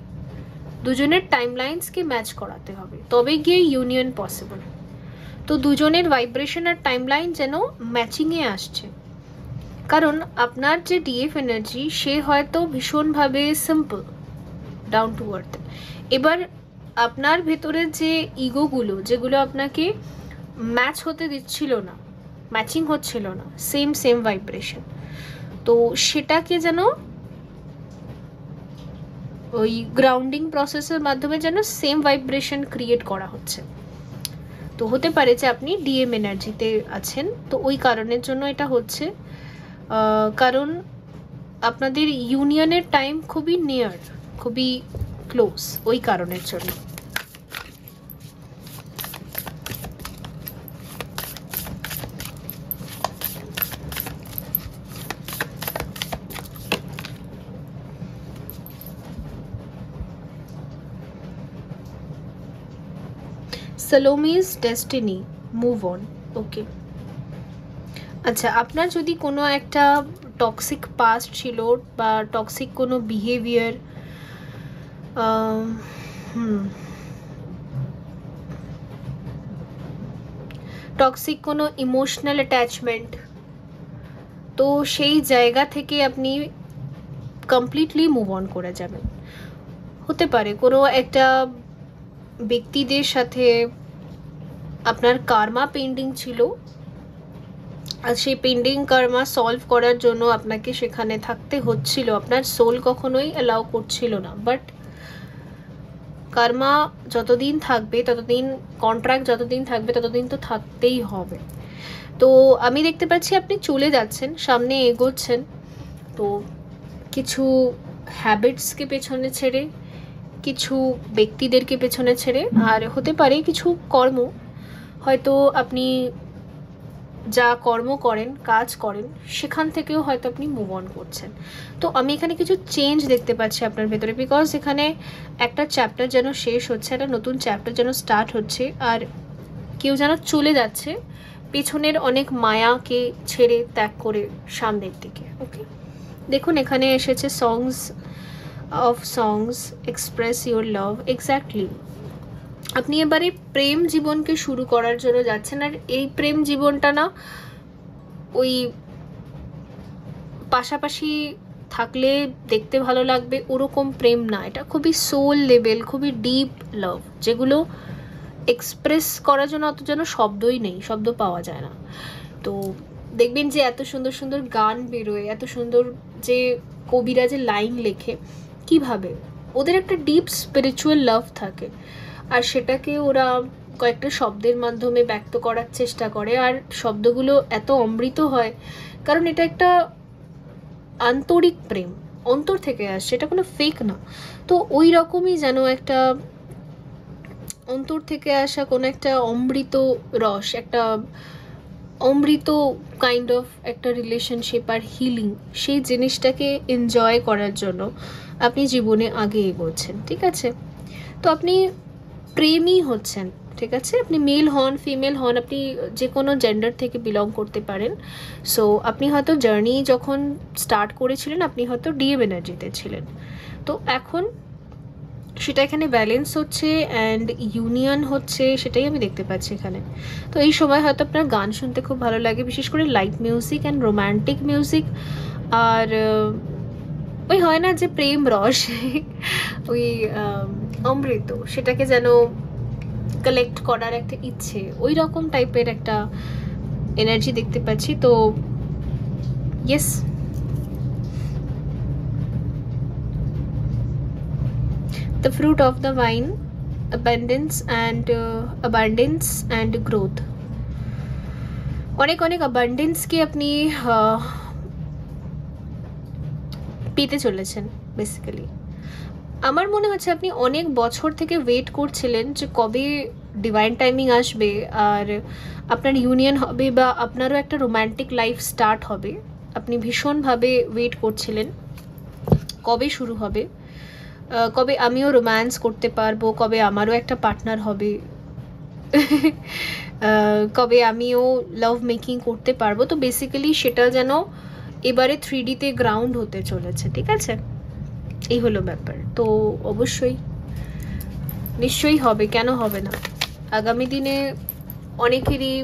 দুজনের টাইমলাইন্সকে ম্যাচ করাতে হবে, তবে গিয়ে ইউনিয়ন পসিবল। তো দুজনের ভাইব্রেশন আর টাইমলাইন যেন ম্যাচিংয়ে আসছে, কারণ আপনার যে ডিএফ এনার্জি সে হয়তো ভীষণভাবে সিম্পল, ডাউন টু আর্থ। এবার আপনার ভেতরের যে ইগোগুলো, যেগুলো আপনাকে ম্যাচ হতে দিচ্ছিল না, ম্যাচিং হচ্ছিল না, সেম ভাইব্রেশন, তো সেটাকে যেন ওই গ্রাউন্ডিং প্রসেসের মাধ্যমে যেন সেম ভাইব্রেশন ক্রিয়েট করা হচ্ছে। তো হতে পারে যে আপনি ডিএম এনার্জিতে আছেন, তো ওই কারণের জন্য এটা হচ্ছে, কারণ আপনাদের ইউনিয়নের টাইম খুবই নিয়ার, খুবই ক্লোজ, ওই কারণের জন্য। Salome's destiny, move on. ওকে, আচ্ছা, আপনার যদি কোনো একটা টক্সিক পাস্ট ছিল বা টক্সিক কোনো বিহেভিয়ার, টক্সিক কোনো ইমোশনাল অ্যাটাচমেন্ট, তো সেই জায়গা থেকে আপনি কমপ্লিটলি মুভ অন করে যাবেন। হতে পারে কোনো একটা ব্যক্তিদের সাথে আপনার কার্মা পেন্ডিং ছিল, আর সেই পেন্ডিং কার্মা সলভ করার জন্য আপনাকে সেখানে থাকতে হচ্ছিল, আপনার সোল কখনোই অ্যালাউ করছিল না, বাট কার্মা যতদিন থাকবে ততদিন, কন্ট্রাক্ট যতদিন থাকবে ততদিন তো থাকতেই হবে। তো আমি দেখতে পাচ্ছি আপনি চলে যাচ্ছেন, সামনে এগোচ্ছেন, তো কিছু হ্যাবিটসকে পেছনে ছেড়ে, কিছু ব্যক্তিদেরকে পেছনে ছেড়ে, আর হতে পারে কিছু কর্ম, হয়তো আপনি যা কর্ম করেন, কাজ করেন, সেখান থেকেও হয়তো আপনি মুভ অন করছেন। তো আমি এখানে কিছু চেঞ্জ দেখতে পাচ্ছি আপনার ভেতরে, বিকজ এখানে একটা চ্যাপ্টার যেন শেষ হচ্ছে, একটা নতুন চ্যাপ্টার যেন স্টার্ট হচ্ছে, আর কেউ যেন চলে যাচ্ছে পেছনের অনেক মায়াকে ছেড়ে, ত্যাগ করে সামনের দিকে। ওকে, দেখুন এখানে এসেছে songs of songs, express your love. Exactly, আপনি এবারে প্রেম জীবনকে শুরু করার জন্য যাচ্ছেন, আর এই প্রেম জীবনটা না ওই পাশাপাশি থাকলে দেখতে ভালো লাগবে ওরকম প্রেম না, এটা খুবই সোল লেভেল, খুবই ডিপ লাভ, যেগুলো এক্সপ্রেস করার জন্য অত যেন শব্দই নেই, শব্দ পাওয়া যায় না। তো দেখবেন যে এত সুন্দর সুন্দর গান বেরোয়, এত সুন্দর যে কবিরা যে লাইন লেখে, কিভাবে ওদের একটা ডিপ স্পিরিচুয়াল লাভ থাকে, আর সেটাকে ওরা কয়েকটা শব্দের মাধ্যমে ব্যক্ত করার চেষ্টা করে, আর শব্দগুলো এত অমৃত হয়, কারণ এটা একটা আন্তরিক প্রেম, অন্তর থেকে আসছে, এটা কোনো ফেক না। তো ওই রকমই যেন একটা অন্তর থেকে আসা কোনো একটা অমৃত রস, একটা অমৃত কাইন্ড অফ একটা রিলেশনশিপ আর হিলিং, সেই জিনিসটাকে এনজয় করার জন্য আপনি জীবনে আগে এগোচ্ছেন। ঠিক আছে, তো আপনি প্রেমী হচ্ছেন, ঠিক আছে, আপনি মেল হন, ফিমেল হন, আপনি যে কোনো জেন্ডার থেকে বিলং করতে পারেন। সো আপনি হয়তো জার্নি যখন স্টার্ট করেছিলেন আপনি হয়তো ডিএম এনার্জিতে ছিলেন, তো এখন সেটা এখানে ব্যালেন্স হচ্ছে অ্যান্ড ইউনিয়ন হচ্ছে, সেটাই আমি দেখতে পাচ্ছি এখানে। তো এই সময় হয়তো আপনার গান শুনতে খুব ভালো লাগে, বিশেষ করে light music and romantic music, আর ওই হয় না যে প্রেম রস, ওই অমৃত, সেটাকে যেন কালেক্ট করার একটা ইচ্ছে, ওই রকম টাইপের একটা এনার্জি দেখতে পাচ্ছি। তো yes, the fruit of the vine, abundance and growth, অনেক অনেক অ্যাবান্ডেন্সকে আপনি পেতে চলেছেন। বেসিক্যালি আমার মনে হচ্ছে আপনি অনেক বছর থেকে ওয়েট করছিলেন যে কবে ডিভাইন টাইমিং আসবে আর আপনার ইউনিয়ন হবে বা আপনারও একটা রোম্যান্টিক লাইফ স্টার্ট হবে। আপনি ভীষণভাবে ওয়েট করছিলেন কবে শুরু হবে, কবে আমিও রোম্যান্স করতে পারবো, কবে আমারও একটা পার্টনার হবে, কবে আমিও লাভ মেকিং করতে পারবো। তো বেসিক্যালি সেটা যেন এবারে 3Dতে গ্রাউন্ড হতে চলেছে। ঠিক আছে, এই হলো ব্যাপার। তো অবশ্যই নিশ্চয়ই হবে, কেন হবে না। আগামী দিনে অনেকেরই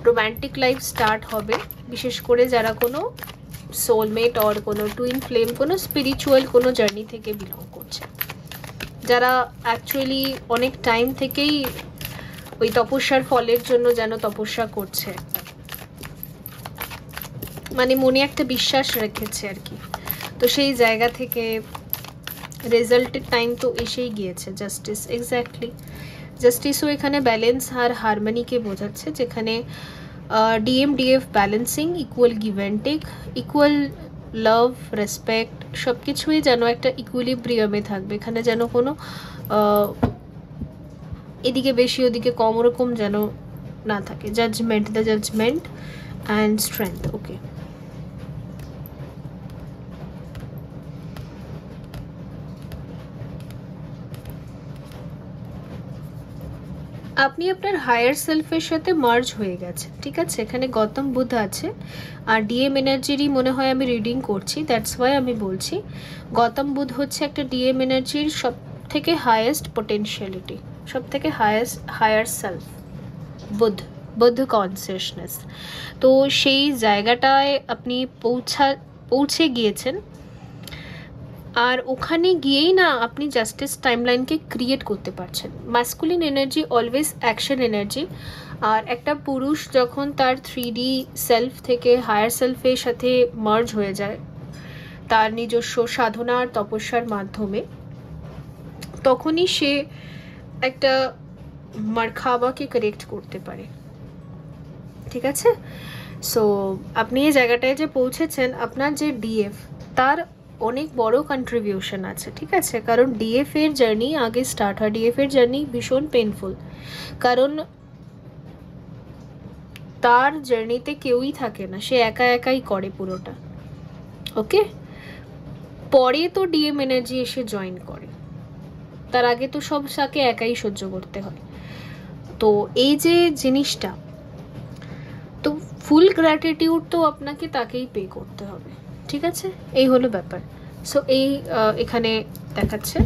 রোম্যান্টিক লাইফ স্টার্ট হবে, বিশেষ করে যারা কোনো সোলমেট অর কোনো টুইন ফ্লেম, কোনো স্পিরিচুয়াল কোনো জার্নি থেকে বিলং করছে, যারা অ্যাকচুয়ালি অনেক টাইম থেকেই ওই তপস্যার ফলের জন্য যেন তপস্যা করছে, মানে মনে একটা বিশ্বাস রেখেছে আর কি। তো সেই জায়গা থেকে রেজাল্টের টাইম তো এসেই গিয়েছে। জাস্টিস, এক্স্যাক্টলি জাস্টিসও এখানে ব্যালেন্স আর হারমোনিকে বোঝাচ্ছে, যেখানে DMDF balancing, equal give and take, equal love, respect, সব কিছুই যেন একটা ইকুইলিব্রিয়ামে থাকবে। এখানে যেন কোনো এদিকে বেশি ওদিকে কম ওরকম যেন না থাকে। Judgment, the judgment and strength. Okay, আপনি আপনার হায়ার সেলফের সাথে মার্জ হয়ে গেছে, ঠিক আছে। এখানে গৌতম বুধ আছে আর ডিএম এনার্জিরই মনে হয় আমি রিডিং করছি, দ্যাটস ওয়াই আমি বলছি গৌতম বুধ হচ্ছে একটা ডিএম এনার্জির সব থেকে হায়েস্ট পোটেনশিয়ালিটি, সব থেকে হায়ার সেলফ, বুধ কনসিয়াসনেস। তো সেই জায়গাটায় আপনি পৌঁছে গিয়েছেন, আর ওখানে গিয়েই না আপনি জাস্টিস টাইমলাইনকে ক্রিয়েট করতে পারছেন। Masculine energy always action energy, আর একটা পুরুষ যখন তার 3D সেলফ থেকে হায়ার সেলফের সাথে মার্জ হয়ে যায় তার নিজস্ব সাধনা আর তপস্যার মাধ্যমে, তখনই সে একটা মারখাবাকে কারেক্ট করতে পারে, ঠিক আছে। সো আপনি এই জায়গাটায় যে পৌঁছেছেন, আপনার যে ডিএফ তার অনেক বড় কন্ট্রিবিউশন আছে, ঠিক আছে। কারণ ডিএফ এর জার্নি আগে স্টার্ট হয়, ডিএফ এর জার্নি ভীষণ পেনফুল, কারণ তার জার্নিতে কেউই থাকে না, সে একা একাই করে পুরোটা। ওকে, পরে তো ডিএম এনার্জি এসে জয়েন করে, তার আগে তো সব তাকে একাই সহ্য করতে হয়। তো এই যে জিনিসটা, তো ফুল গ্র্যাটিটিউড তো আপনাকে তাকেই পে করতে হবে, ঠিক আছে। এই হলো ব্যাপার। সো এই এখানে দেখাচ্ছে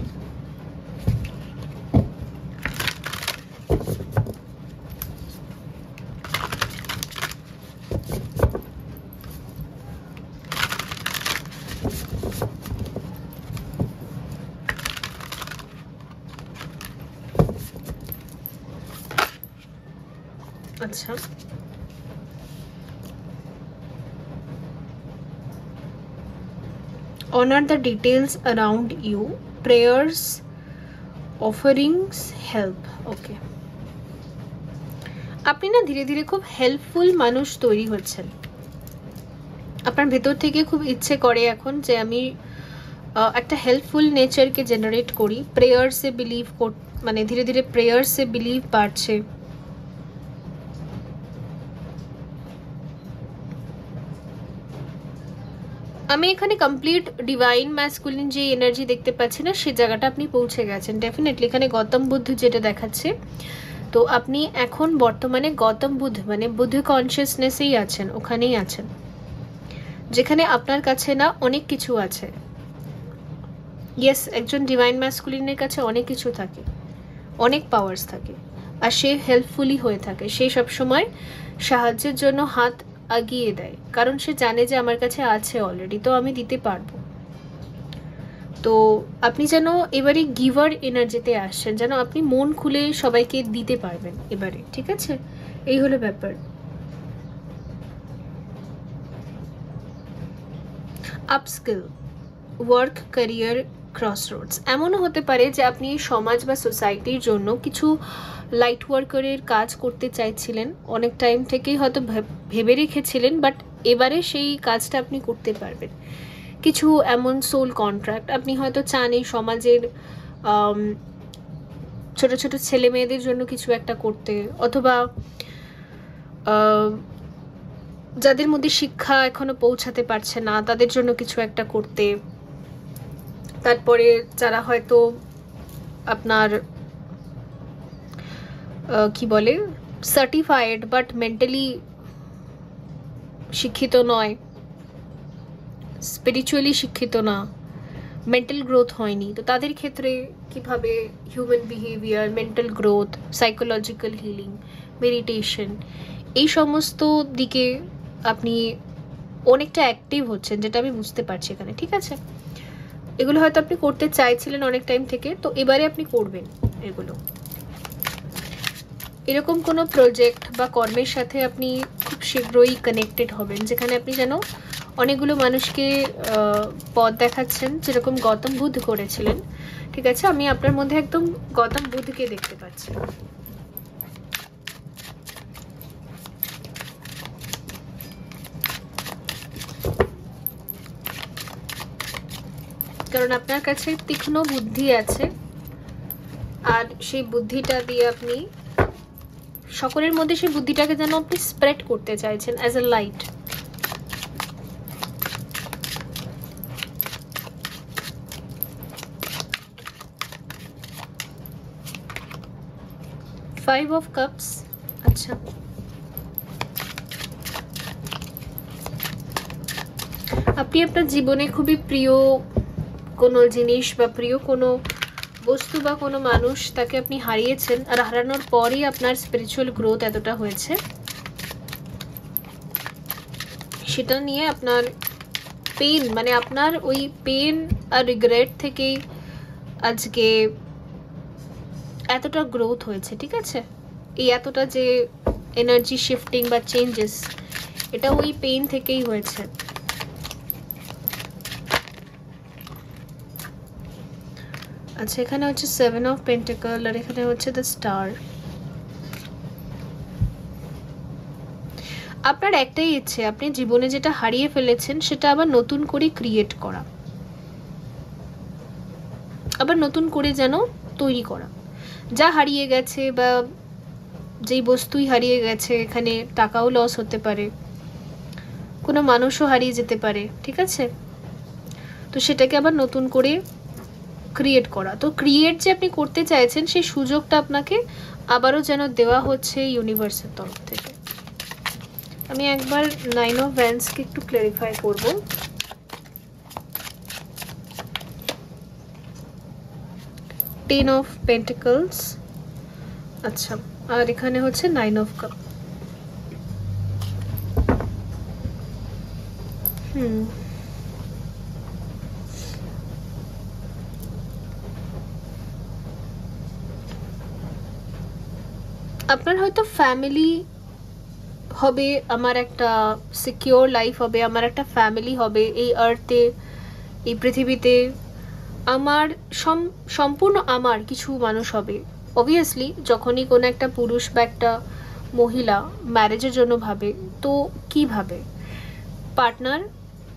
আচ্ছা, honor the details around you, prayers, offerings, help. Okay, আপনি না ধীরে ধীরে খুব হেল্পফুল মানুষ তৈরি হচ্ছেন। আপনার ভেতর থেকে খুব ইচ্ছে করে এখন যে আমি একটা হেল্পফুল নেচারকে জেনারেট করি। প্রেয়ার্সে বিলিভ মানে ধীরে ধীরে প্রেয়ার্সে বিলিভ বাড়ছে। আমি এখানে কমপ্লিট ডিভাইন ম্যাসকুলিন যে এনার্জি দেখতে পাচ্ছি না, সে জায়গাটা আপনি পৌঁছে গেছেন ডেফিনেটলি। এখানে গৌতম বুদ্ধ যেটা দেখাচ্ছে, তো আপনি এখন বর্তমানে গৌতম বুদ্ধ মানে বুদ্ধ কনসিয়াসনেসেই আছেন, ওখানেই আছেন, যেখানে আপনার কাছে না অনেক কিছু আছে। ইয়েস, একজন ডিভাইন ম্যাসকুলিনের কাছে অনেক কিছু থাকে, অনেক পাওয়ার্স থাকে, আর সে হেল্পফুলি হয়ে থাকে। সে সবসময় সাহায্যের জন্য হাত আগিয়ে দেয়, কারণ সে জানে যে আমার কাছে আছে অলরেডি, তো আমি দিতে পারবো। তো আপনি যেন এবারে গিভার এনার্জিতে আসছেন, যেন আপনি মন খুলে সবাইকে দিতে পারবেন এবারে, ঠিক আছে। এই হলো ব্যাপার। Upskill, work, career, Crossroads. এমনও হতে পারে যে আপনি সমাজ বা সোসাইটির জন্য কিছু লাইট ওয়ার্কারের কাজ করতে চাইছিলেন, অনেক টাইম থেকেই হয়তো ভেবে রেখেছিলেন, বাট এবারে সেই কাজটা আপনি করতে পারবেন। কিছু এমন সোল কন্ট্রাক্ট আপনি হয়তো চান এই সমাজের ছোট ছোট ছেলে মেয়েদের জন্য কিছু একটা করতে, অথবা যাদের মধ্যে শিক্ষা এখনো পৌঁছাতে পারছে না তাদের জন্য কিছু একটা করতে। তারপরে যারা হয়তো আপনার কি বলে সার্টিফাইড বাট মেন্টালি শিক্ষিত নয়, স্পিরিচুয়ালি শিক্ষিত না, মেন্টাল গ্রোথ হয়নি, তো তাদের ক্ষেত্রে কিভাবে human behaviour, mental growth, psychological healing, meditation, এই সমস্ত দিকে আপনি অনেকটা অ্যাক্টিভ হচ্ছেন, যেটা আমি বুঝতে পারছি এখানে, ঠিক আছে? এগুলো হয়তো আপনি করতে চাইছিলেন অনেক টাইম থেকে, তো এবারে আপনি করবেন এগুলো। এরকম কোনো প্রজেক্ট বা কর্মের সাথে আপনি খুব শীঘ্রই কানেক্টেড হবেন, যেখানে আপনি যেন অনেকগুলো মানুষকে পথ দেখাচ্ছেন, যেরকম গৌতম বুদ্ধ করেছিলেন, ঠিক আছে? আমি আপনার মধ্যে একদম গৌতম বুদ্ধকে দেখতে পাচ্ছি। কারণ আপনার কাছে তীক্ষ্ণ বুদ্ধি আছে, আর সেই বুদ্ধিটা দিয়ে আপনি সকলের মধ্যে সেই বুদ্ধিটাকে যেন আপনি স্প্রেড করতে চাইছেন as a light. Five of cups, আচ্ছা। আপনি আপনার জীবনে খুবই প্রিয় কোনো জিনিস বা প্রিয় কোনো বস্তু বা কোনো মানুষ, তাকে আপনি হারিয়েছেন, আর হারানোর পরই আপনার স্পিরিচুয়াল গ্রোথ এতটা হয়েছে। সেটা নিয়ে আপনার পেন, মানে আপনার ওই পেন আর রিগ্রেট থেকেই আজকে এতটা গ্রোথ হয়েছে, ঠিক আছে? এই এতটা যে এনার্জি শিফটিং বা চেঞ্জেস, এটা ওই পেন থেকেই হয়েছে। আচ্ছা, এখানে হচ্ছে 7 অফ পেন্টাকল, আর এখানে হচ্ছে দ্য স্টার। আপনার একটাই ইচ্ছে, আপনি জীবনে যেটা হারিয়ে ফেলেছেন সেটা আবার নতুন করে ক্রিয়েট করা, আবার নতুন করে যেন তৈরি করা। যা হারিয়ে গেছে বা যেই বস্তুই হারিয়ে গেছে, এখানে টাকাও লস হতে পারে, কোনো মানুষও হারিয়ে যেতে পারে, ঠিক আছে? তো সেটাকে আবার নতুন করে ক্রিয়েট করা। তো ক্রিয়েট যে আপনি করতে চাইছেন, সেই সুযোগটা আপনাকে আবারও যেন দেওয়া হচ্ছে ইউনিভার্সের তরফ থেকে। আমি একবার 9 অফ ওয়ান্ডসকে একটু ক্লারিফাই করব। টেন অফ পেন্টিকলস, আচ্ছা, আর এখানে হচ্ছে 9 অফ কাপ। আপনার হয়তো ফ্যামিলি হবে, আমার একটা সিকিউর লাইফ হবে, আমার একটা ফ্যামিলি হবে এই আর্থে, এই পৃথিবীতে আমার সম্পূর্ণ আমার কিছু মানুষ হবে। অবভিয়াসলি যখনই কোনো একটা পুরুষ বা একটা মহিলা ম্যারেজের জন্য ভাবে, তো কি ভাবে?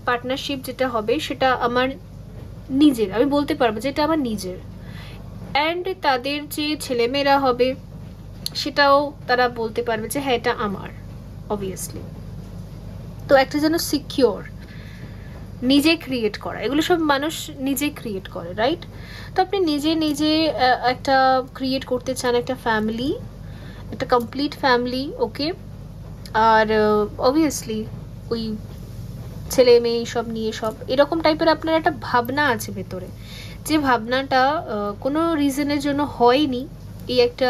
পার্টনারশিপ যেটা হবে সেটা আমার নিজের, আমি বলতে পারবো যেটা আমার নিজের। অ্যান্ড তাদের যে ছেলেমেয়েরা হবে, সেটাও তারা বলতে পারবে যে হ্যাঁ, এটা আমার, অবভিয়াসলি। তো একটা যেন সিকিউর, নিজে ক্রিয়েট করা, এগুলো সব মানুষ নিজে ক্রিয়েট করে, রাইট? তো আপনি নিজে নিজে একটা ক্রিয়েট করতে চান, একটা ফ্যামিলি, একটা কমপ্লিট ফ্যামিলি, ওকে? আর অবভিয়াসলি ওই ছেলে মেয়ে সব নিয়ে সব এরকম টাইপের আপনার একটা ভাবনা আছে ভেতরে, যে ভাবনাটা কোনো রিজনের জন্য হয়নি, এই একটা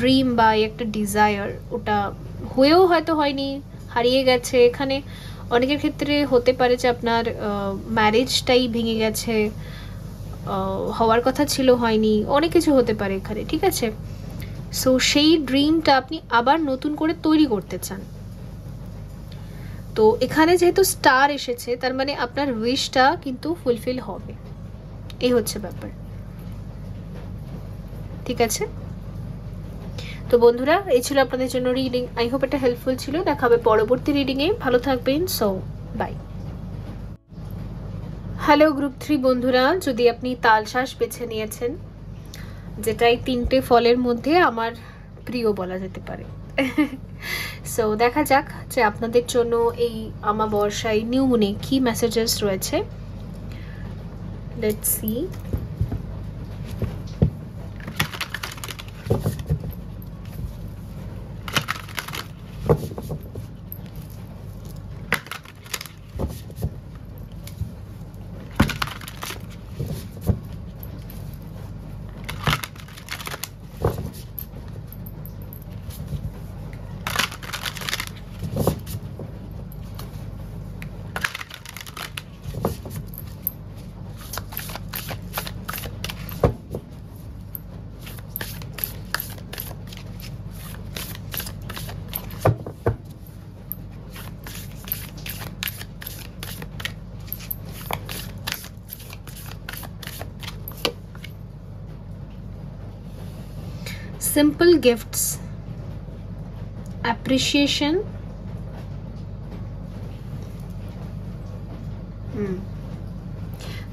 ড্রিম বা এই একটা ডিজায়ার, ওটা হয়েও হয়তো হয়নি, হারিয়ে গেছে। এখানে অনেকের ক্ষেত্রে হতে পারে যে আপনার ম্যারেজটাই ভেঙে গেছে, হওয়ার কথা ছিল হয়নি, অনেক কিছু হতে পারে এখানে, ঠিক আছে? সো সেই ড্রিমটা আপনি আবার নতুন করে তৈরি করতে চান। তো এখানে যেহেতু স্টার এসেছে, তার মানে আপনার উইশটা কিন্তু ফুলফিল হবে, এই হচ্ছে ব্যাপার, ঠিক আছে? তো বন্ধুরা, এই ছিল আপনাদের জন্য রিডিং। আই হোপ এটা হেল্পফুল ছিল। দেখা হবে পরবর্তী রিডিংয়ে। ভালো থাকবেন। So by. হ্যালো গ্রুপ 3 বন্ধুরা, যদি আপনি তালশাঁস বেছে নিয়েছেন, যেটা এই 3টে ফলের মধ্যে আমার প্রিয় বলা যেতে পারে, সো দেখা যাক যে আপনাদের জন্য এই আমাবস্যায় নিউ মুনে কি মেসেজেস রয়েছে। Let's see. Simple gifts, appreciation,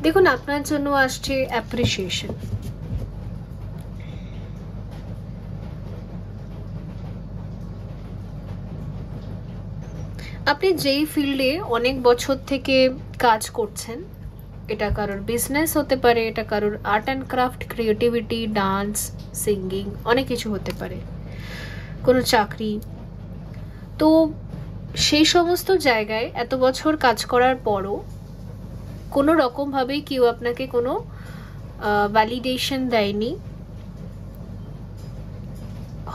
দেখুন আপনার জন্য আসছে অ্যাপ্রিসিয়েশন। আপনি যেই ফিল্ডে অনেক বছর থেকে কাজ করছেন, এটা কারোর বিজনেস হতে পারে, এটা কারোর art and craft, creativity, dance, singing, অনেক কিছু হতে পারে, কোনো চাকরি, তো সেই সমস্ত জায়গায় এত বছর কাজ করার পরও কোনো রকমভাবেই কেউ আপনাকে কোনো ভ্যালিডেশন দেয়নি,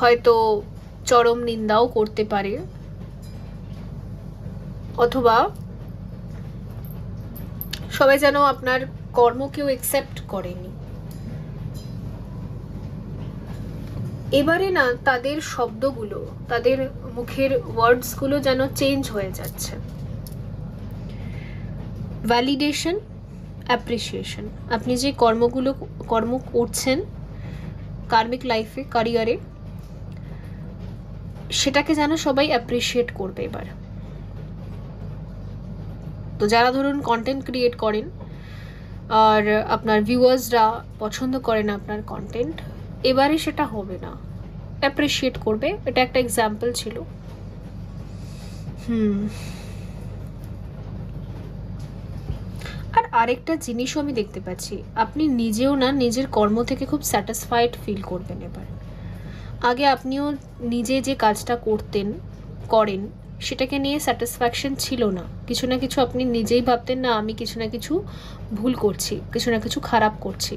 হয়তো চরম নিন্দাও করতে পারে, অথবা সবাই যেন আপনার কর্মকেও অ্যাকসেপ্ট করেনি। এবারে না তাদের শব্দগুলো, তাদের মুখের ওয়ার্ডসগুলো যেন চেঞ্জ হয়ে যাচ্ছে। ভ্যালিডেশন, অ্যাপ্রিসিয়েশন, আপনি যে কর্ম করছেন কার্মিক লাইফে, ক্যারিয়ারে, সেটাকে যেন সবাই অ্যাপ্রিসিয়েট করবে এবার। তো যারা ধরুন কন্টেন্ট ক্রিয়েট করেন আর আপনার ভিউয়ার্সরা পছন্দ করেন আপনার কন্টেন্ট, এবারে সেটা হবে না, অ্যাপ্রিসিয়েট করবে। এটা একটা এক্সাম্পল ছিল। আর আরেকটা জিনিসও আমি দেখতে পাচ্ছি, আপনি নিজেও না নিজের কর্ম থেকে খুব স্যাটিসফাইড ফিল করবেন এবার। আগে আপনিও নিজে যে কাজটা করেন সেটাকে নিয়ে স্যাটিসফ্যাকশন ছিল না, কিছু না কিছু আপনি নিজেই ভাবতেন না আমি কিছু না কিছু ভুল করছি, কিছু না কিছু খারাপ করছি,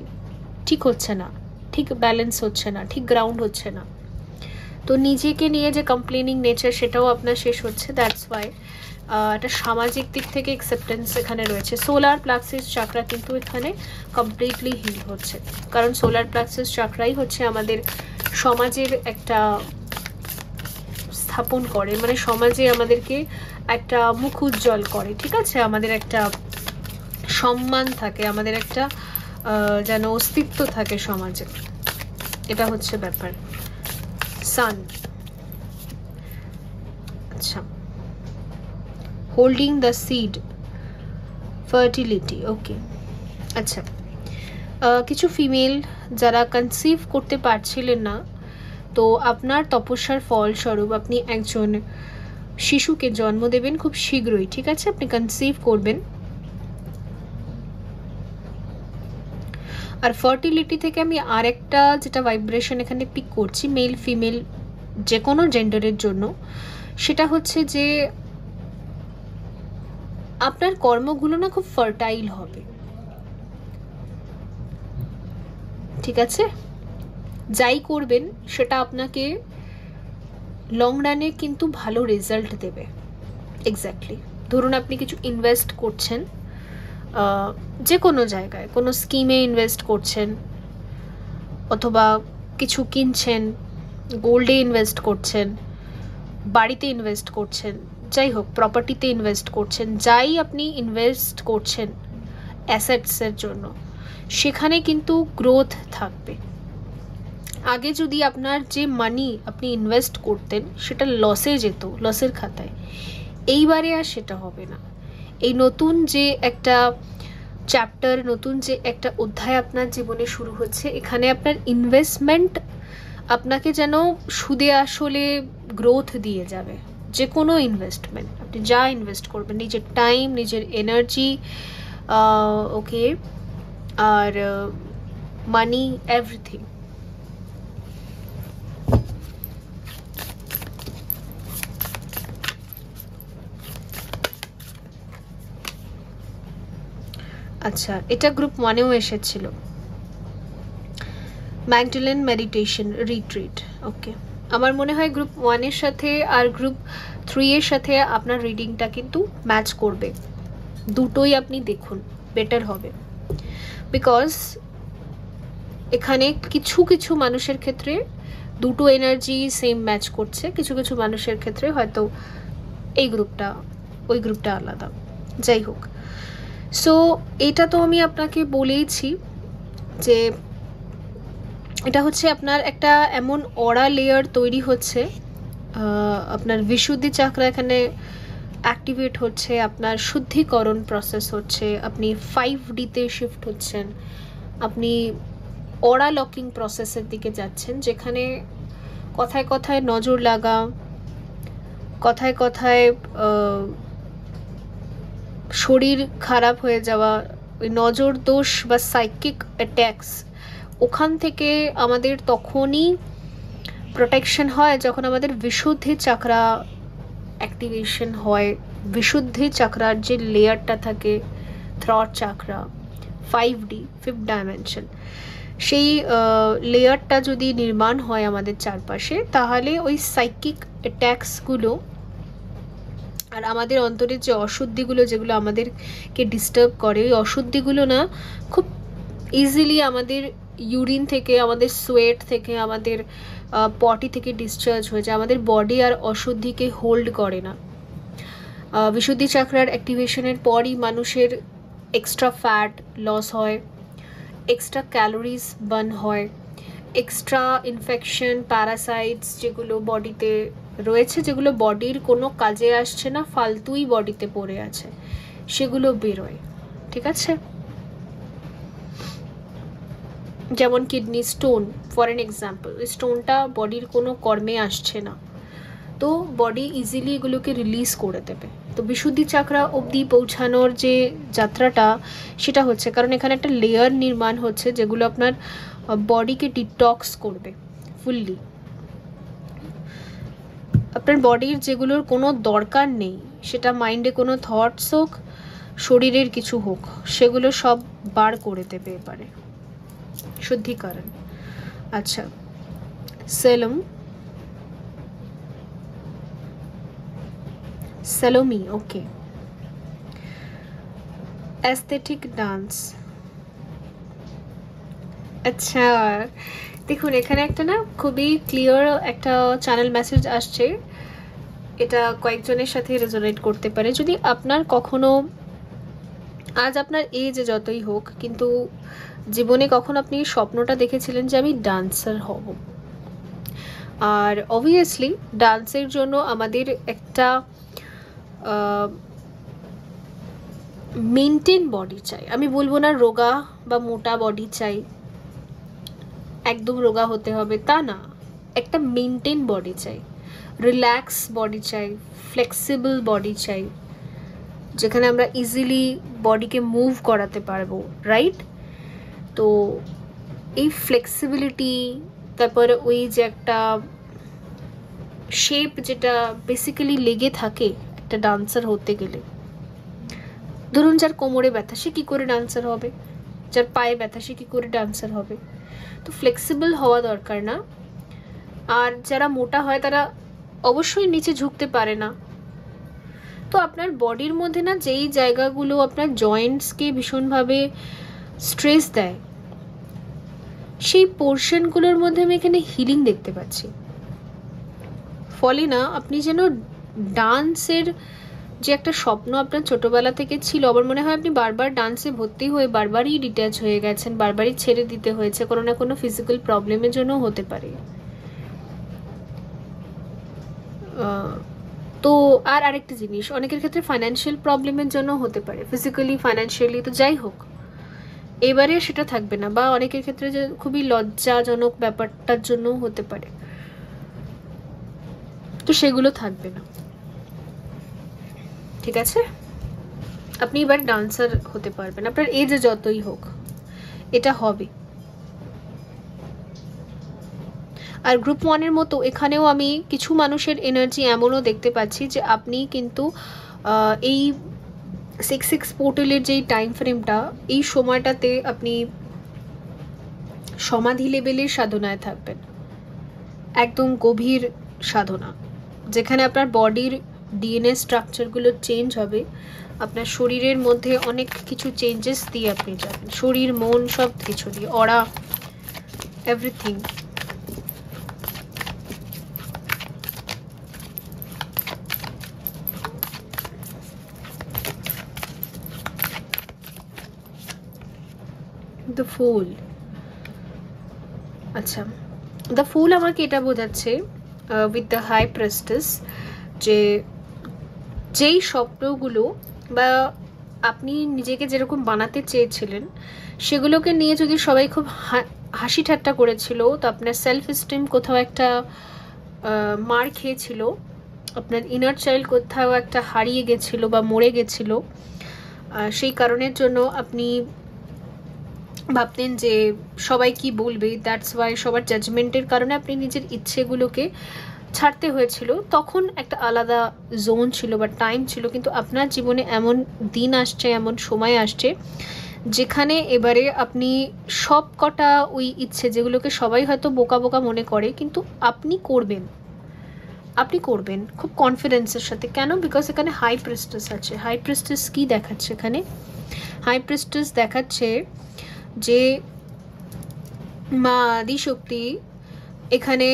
ঠিক হচ্ছে না, ঠিক ব্যালেন্স হচ্ছে না, ঠিক গ্রাউন্ড হচ্ছে না। তো নিজেকে নিয়ে যে কমপ্লেনিং নেচার সেটাও আপনার শেষ হচ্ছে। দ্যাটস ওয়াই একটা সামাজিক দিক থেকে অ্যাকসেপ্টেন্স এখানে রয়েছে। সোলার প্লাক্সিস চাকরা কিন্তু এখানে কমপ্লিটলি হিল হচ্ছে, কারণ সোলার প্লাক্সিস চাকরাই হচ্ছে আমাদের সমাজের একটা স্থাপন করে, মানে সমাজে আমাদেরকে একটা মুখ উজ্জ্বল করে, ঠিক আছে, আমাদের একটা সম্মান থাকে, আমাদের একটা যেন অস্তিত্ব থাকে সমাজে, এটা হচ্ছে ব্যাপার। সান, আচ্ছা, হোল্ডিং দ্য সিড, ফার্টিলিটি, ওকে। আচ্ছা, কিছু ফিমেল যারা কনসিভ করতে পারছিলেন না, তো আপনার তপস্যার ফলস্বরূপ আপনি একজন শিশুকে জন্ম দেবেন খুব শীঘ্রই, ঠিক আছে, আপনি কনসিভ করবেন। আর ফার্টিলিটি থেকে আমি আরেকটা যেটা ভাইব্রেশন এখানে পিক করছি, মেল ফিমেল যে কোনো জেন্ডারের জন্য, সেটা হচ্ছে যে আপনার কর্মগুলো না খুব ফার্টাইল হবে, ঠিক আছে, যাই করবেন সেটা আপনাকে লং রানে কিন্তু ভালো রেজাল্ট দেবে। এক্স্যাক্টলি, ধরুন আপনি কিছু ইনভেস্ট করছেন, যে কোনো জায়গায় কোনো স্কিমে ইনভেস্ট করছেন, অথবা কিছু কিনছেন, গোল্ডে ইনভেস্ট করছেন, বাড়িতে ইনভেস্ট করছেন, যাই হোক প্রপার্টিতে ইনভেস্ট করছেন, যাই আপনি ইনভেস্ট করছেন অ্যাসেটসের জন্য, সেখানে কিন্তু গ্রোথ থাকবে। আগে যদি আপনার যে মানি আপনি ইনভেস্ট করতেন সেটা লসে যেত, লসের খাতায়, এইবারে আর সেটা হবে না। এই নতুন যে একটা চ্যাপ্টার, নতুন যে একটা অধ্যায় আপনার জীবনে শুরু হচ্ছে, এখানে আপনার ইনভেস্টমেন্ট আপনাকে যেন সুদে আসলে গ্রোথ দিয়ে যাবে। যে কোনো ইনভেস্টমেন্ট, আপনি যা ইনভেস্ট করবেন, নিজের টাইম, নিজের এনার্জি, ওকে, আর মানি, এভরিথিং। আচ্ছা, এটা গ্রুপ 1-এও এসেছিল, ম্যাগডালেন মেডিটেশন রিট্রিট, ওকে। আমার মনে হয় গ্রুপ 1-এর সাথে আর গ্রুপ 3-এর সাথে আপনার রিডিংটা কিন্তু ম্যাচ করবে, দুটোই আপনি দেখুন, বেটার হবে। বিকজ এখানে কিছু কিছু মানুষের ক্ষেত্রে দুটো এনার্জি সেম ম্যাচ করছে, কিছু কিছু মানুষের ক্ষেত্রে হয়তো এই গ্রুপটা ওই গ্রুপটা আলাদা, যাই হোক। সো এটা তো আমি আপনাকে বলেইছি যে এটা হচ্ছে আপনার একটা এমন অরা লেয়ার তৈরি হচ্ছে, আপনার বিশুদ্ধি চাকরা এখানে অ্যাক্টিভেট হচ্ছে, আপনার শুদ্ধিকরণ প্রসেস হচ্ছে, আপনি 5Dতে শিফট হচ্ছেন, আপনি অরা লকিং প্রসেসের দিকে যাচ্ছেন, যেখানে কথায় কথায় নজর লাগা, কথায় কথায় শরীর খারাপ হয়ে যাওয়া, ওই নজর দোষ বা সাইকিক অ্যাট্যাকস, ওখান থেকে আমাদের তখনই প্রোটেকশন হয় যখন আমাদের বিশুদ্ধি চাকরা অ্যাক্টিভেশন হয়। বিশুদ্ধি চাকরার যে লেয়ারটা থাকে, থ্রট চাকরা, 5D, 5th ডাইমেনশন, সেই লেয়ারটা যদি নির্মাণ হয় আমাদের চারপাশে, তাহলে ওই সাইকিক অ্যাট্যাক্সগুলো আর আমাদের অন্তরের যে অশুদ্ধিগুলো, যেগুলো আমাদেরকে ডিস্টার্ব করে, ওই অশুদ্ধিগুলো না খুব ইজিলি আমাদের ইউরিন থেকে, আমাদের সোয়েট থেকে, আমাদের পটি থেকে ডিসচার্জ হয়ে যায়। আমাদের বডি আর অশুদ্ধিকে হোল্ড করে না। বিশুদ্ধি চাকরার অ্যাক্টিভেশনের পরই মানুষের এক্সট্রা ফ্যাট লস হয়, এক্সট্রা ক্যালোরিজ বার্ন হয়, এক্সট্রা ইনফেকশন, প্যারাসাইটস যেগুলো বডিতে রয়েছে, যেগুলো বডির কোনো কাজে আসছে না, ফালতুই বডিতে পড়ে আছে, সেগুলো বেরোয়। ঠিক আছে, যেমন kidney stone for an example, ওই স্টোনটা বডির কোনো কর্মে আসছে না, তো বডি ইজিলি এগুলোকে রিলিজ করে দেবে। তো বিশুদ্ধি চাকরা অবধি পৌঁছানোর যে যাত্রাটা, সেটা হচ্ছে কারণ এখানে একটা লেয়ার নির্মাণ হচ্ছে যেগুলো আপনার বডিকে ডিটক্স করবে ফুললি। আপনার বডির যেগুলোর কোনো দরকার নেই, সেটা মাইন্ডে কোনো থটস হোক, শরীরের কিছু হোক, সেগুলো সব বার করে দেবে এবারে শুদ্ধিকরণ। আচ্ছা, সেলম, সেলোমি, ওকে। অ্যাস্থেটিক ডান্স, আচ্ছা দেখুন এখানে একটা না খুবই ক্লিয়ার একটা চ্যানেল মেসেজ আসছে, এটা কয়েকজনের সাথে রেজোনেট করতে পারে। যদি আপনার কখনো, আজ আপনার এজ যতই হোক, কিন্তু জীবনে কখন আপনি স্বপ্নটা দেখেছিলেন যে আমি ডান্সার হব, আর অবভিয়াসলি ডান্সের জন্য আমাদের একটা মেনটেন বডি চাই। আমি বলবো না রোগা বা মোটা বডি চাই, একদম রোগা হতে হবে তা না, একটা মেনটেন বডি চাই, রিল্যাক্স বডি চাই, ফ্লেক্সিবল বডি চাই, যেখানে আমরা ইজিলি বডিকে মুভ করাতে পারবো, রাইট? তো এই ফ্লেক্সিবিলিটি, তারপরে ওই যে একটা শেপ যেটা বেসিক্যালি লেগে থাকে একটা ডান্সার হতে গেলে, ধরুন যার কোমরে ব্যথা সে কী করে ডান্সার হবে, যার পায়ে ব্যথা সে কী করে ডান্সার হবে, তো ফ্লেক্সিবল হওয়া দরকার না। আর যারা মোটা হয় তারা অবশ্যই নিচে ঝুঁকতে পারে না, তো আপনার বডির মধ্যে না যেই জায়গাগুলো আপনার জয়েন্টসকে ভীষণভাবে স্ট্রেস দেয়, সেই পোর্শনগুলোর মধ্যে আমি এখানে হিলিং দেখতে পাচ্ছি। ফলে না আপনি যেন ডান্সের যে একটা স্বপ্ন আপনার ছোটবেলা থেকে ছিল, আমার মনে হয় আপনি বারবার ডান্সে ভর্তি হয়ে বারবারই ডিট্যাচ হয়ে গেছেন, বারবারই ছেড়ে দিতে হয়েছে, কোনো না কোনো ফিজিক্যাল প্রবলেমের জন্য হতে পারে। তো আর আরেকটা জিনিস, অনেকের ক্ষেত্রে ফাইন্যান্সিয়াল প্রবলেমের জন্য হতে পারে, ফিজিক্যালি ফাইন্যান্সিয়ালি, তো যাই হোক এবারে সেটা থাকবে না, বা অনেকের ক্ষেত্রে যে খুবই লজ্জাজনক ব্যাপারটার জন্য হতে পারে, তো সেগুলো থাকবে না। ঠিক আছে, আপনি এবার ডান্সার হতে পারবেন, আপনার এজ যতই হোক এটা হবে। আর গ্রুপ 1-এর মতো এখানেও আমি কিছু মানুষের এনার্জি এমনও দেখতে পাচ্ছি যে আপনি কিন্তু এই 6-6 পোর্টালের যেই টাইম ফ্রেমটা, এই সময়টাতে আপনি সমাধি লেভেলের সাধনায় থাকবেন, একদম গভীর সাধনা, যেখানে আপনার বডির ডিএনএ স্ট্রাকচারগুলো চেঞ্জ হবে, আপনার শরীরের মধ্যে অনেক কিছু চেঞ্জেস দিয়ে আপনি যাবেন, শরীর মন সব কিছু দিয়ে, অরা এভরিথিং। The Fool, আচ্ছা, দ্য ফুল আমাকে এটা বোঝাচ্ছে উইথ দ্য হাই প্রেস্টিস যে যেই স্বপ্নগুলো বা আপনি নিজেকে যেরকম বানাতে চেয়েছিলেন সেগুলোকে নিয়ে যদি সবাই খুব হাসি ঠাট্টা করেছিল, তো আপনার সেলফ এস্টিম কোথাও একটা মার খেয়েছিল, আপনার ইনার চাইল্ড কোথাও একটা হারিয়ে গেছিল বা মরে গেছিল, সেই কারণের জন্য আপনি ভাবতেন যে সবাই কি বলবে, দ্যাটস ওয়াই সবার জাজমেন্টের কারণে আপনি নিজের ইচ্ছেগুলোকে ছাড়তে হয়েছিল। তখন একটা আলাদা জোন ছিল বা টাইম ছিল, কিন্তু আপনার জীবনে এমন দিন আসছে, এমন সময় আসছে যেখানে এবারে আপনি সব কটা ওই ইচ্ছে যেগুলোকে সবাই হয়তো বোকা বোকা মনে করে, কিন্তু আপনি করবেন, আপনি করবেন খুব কনফিডেন্সের সাথে। কেন? বিকজ এখানে হাই প্রেস্টিস আছে। হাই প্রেস্টিস কি দেখাচ্ছে এখানে? হাই প্রেস্টিস দেখাচ্ছে যে মা আদিশক্তি এখানে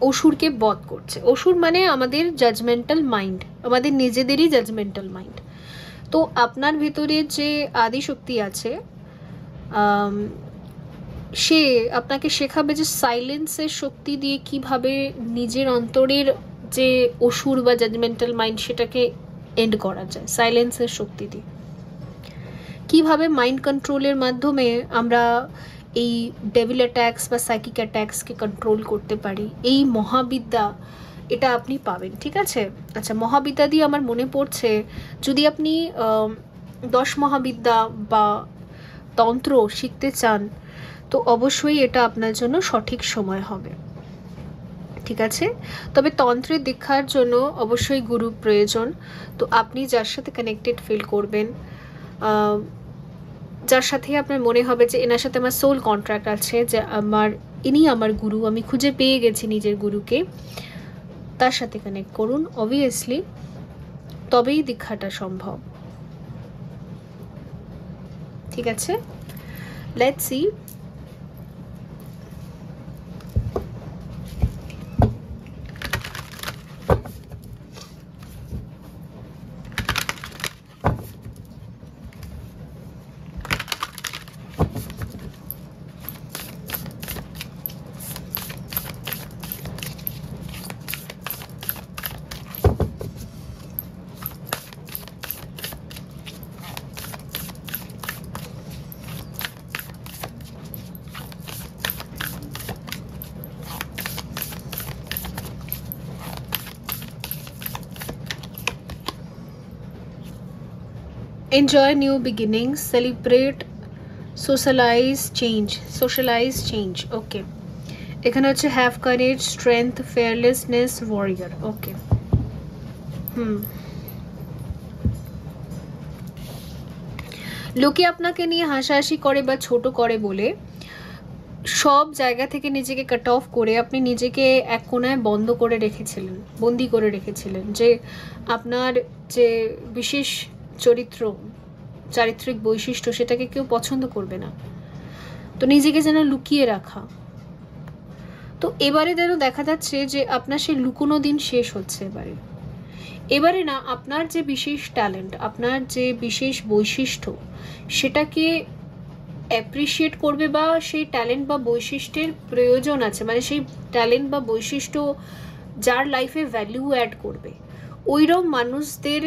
অসুরকে বধ করছে। অসুর মানে আমাদের জাজমেন্টাল মাইন্ড, আমাদের নিজেদেরই জাজমেন্টাল মাইন্ড। তো আপনার ভিতরে যে আদিশক্তি আছে সে আপনাকে শেখাবে যে সাইলেন্সের শক্তি দিয়ে কিভাবে নিজের অন্তরের যে অসুর বা জাজমেন্টাল মাইন্ড সেটাকে এন্ড করা যায়। সাইলেন্সের শক্তি দিয়ে কিভাবে মাইন্ড কন্ট্রোলের মাধ্যমে আমরা এই ডেভিল অ্যাট্যাক্স বা সাইকিক অ্যাট্যাক্সকে কন্ট্রোল করতে পারি, এই মহাবিদ্যা এটা আপনি পাবেন। ঠিক আছে? আচ্ছা, মহাবিদ্যা দিয়ে আমার মনে পড়ছে, যদি আপনি 10 মহাবিদ্যা বা তন্ত্র শিখতে চান তো অবশ্যই এটা আপনার জন্য সঠিক সময় হবে। ঠিক আছে? তবে তন্ত্রের দীক্ষার জন্য অবশ্যই গুরু প্রয়োজন। তো আপনি যার সাথে কানেক্টেড ফিল করবেন, যার সাথে আপনার মনে হবে যে এনার সাথে আমার সোল কন্ট্রাক্ট আছে, যে ইনি আমার গুরু, আমি খুঁজে পেয়ে গেছি নিজের গুরুকে, তার সাথে কানেক্ট করুন অবভিয়াসলি, তবেই দীক্ষাটা সম্ভব। ঠিক আছে? Let's see. Enjoy new beginnings, celebrate, socialize change. Socialize change. Okay. এখানে হচ্ছে have courage, strength, fearlessness, warrior. Okay. লোকে আপনাকে নিয়ে হাসাহাসি করে বা ছোট করে বলে সব জায়গা থেকে নিজেকে কাট অফ করে আপনি নিজেকে এক কোণায় বন্দি করে রেখেছিলেন, যে আপনার যে বিশেষ চারিত্রিক বৈশিষ্ট্য সেটাকে কেউ পছন্দ করবে না, তো নিজেকে যেন লুকিয়ে রাখা। তো এবারে যেন দেখা যাচ্ছে যে আপনার সেই লুকোনো দিন শেষ হচ্ছে। এবারে না, আপনার যে বিশেষ ট্যালেন্ট, আপনার যে বিশেষ বৈশিষ্ট্য সেটাকে অ্যাপ্রিসিয়েট করবে, বা সেই ট্যালেন্ট বা বৈশিষ্ট্যের প্রয়োজন আছে, মানে সেই ট্যালেন্ট বা বৈশিষ্ট্য যার লাইফে ভ্যালু অ্যাড করবে, ওইরকম মানুষদের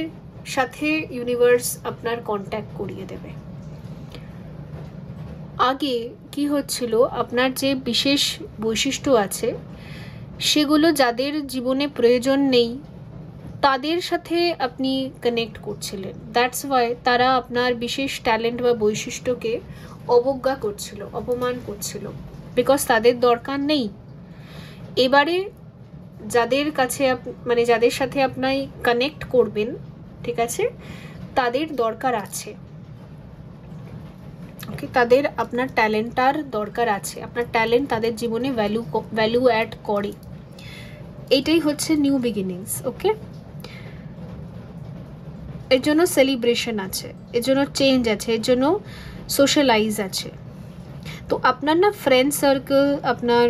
সাথে ইউনিভার্স আপনার কন্ট্যাক্ট করিয়ে দেবে। আগে কি হচ্ছিল, আপনার যে বিশেষ বৈশিষ্ট্য আছে সেগুলো যাদের জীবনে প্রয়োজন নেই তাদের সাথে আপনি কানেক্ট করছিলেন, দ্যাটস ওয়াই তারা আপনার বিশেষ ট্যালেন্ট বা বৈশিষ্ট্যকে অবজ্ঞা করছিল, অপমান করছিল, বিকজ তাদের দরকার নেই। এবারে যাদের কাছে মানে যাদের সাথে আপনি কানেক্ট করবেন, ঠিক আছে, তাদের দরকার আছে। ওকে, তাদের আপনার ট্যালেন্টটার দরকার আছে, আপনার ট্যালেন্ট তাদের জীবনে ভ্যালু অ্যাড করে। এটাই হচ্ছে নিউ বিগিনিংস। ওকে, এর জন্য সেলিব্রেশন আছে, এর জন্য চেঞ্জ আছে, এর জন্য সোশ্যালাইজ আছে। তো আপনার না ফ্রেন্ড সার্কেল, আপনার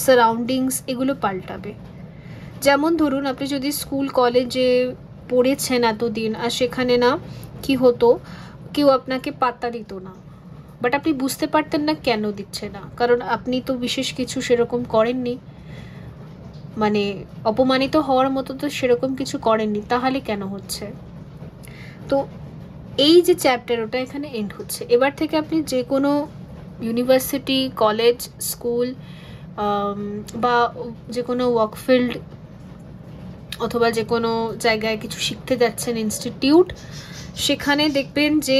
সারাউন্ডিংস এগুলো পাল্টাবে। যেমন ধরুন, আপনি যদি স্কুল কলেজে পড়েছেন এতদিন, আর সেখানে না কি হতো, কেউ আপনাকে পাত্তা দিত না, বাট আপনি বুঝতে পারতেন না কেন দিচ্ছে না, কারণ আপনি তো বিশেষ কিছু সেরকম করেননি, মানে অপমানিত হওয়ার মতো তো সেরকম কিছু করেননি, তাহলে কেন হচ্ছে? তো এই যে চ্যাপ্টার ওটা এখানে এন্ড হচ্ছে। এবার থেকে আপনি যে কোনো ইউনিভার্সিটি, কলেজ, স্কুল বা যে কোনো ওয়ার্ক ফিল্ড অথবা যে কোনো জায়গায় কিছু শিখতে যাচ্ছেন, ইনস্টিটিউট, সেখানে দেখবেন যে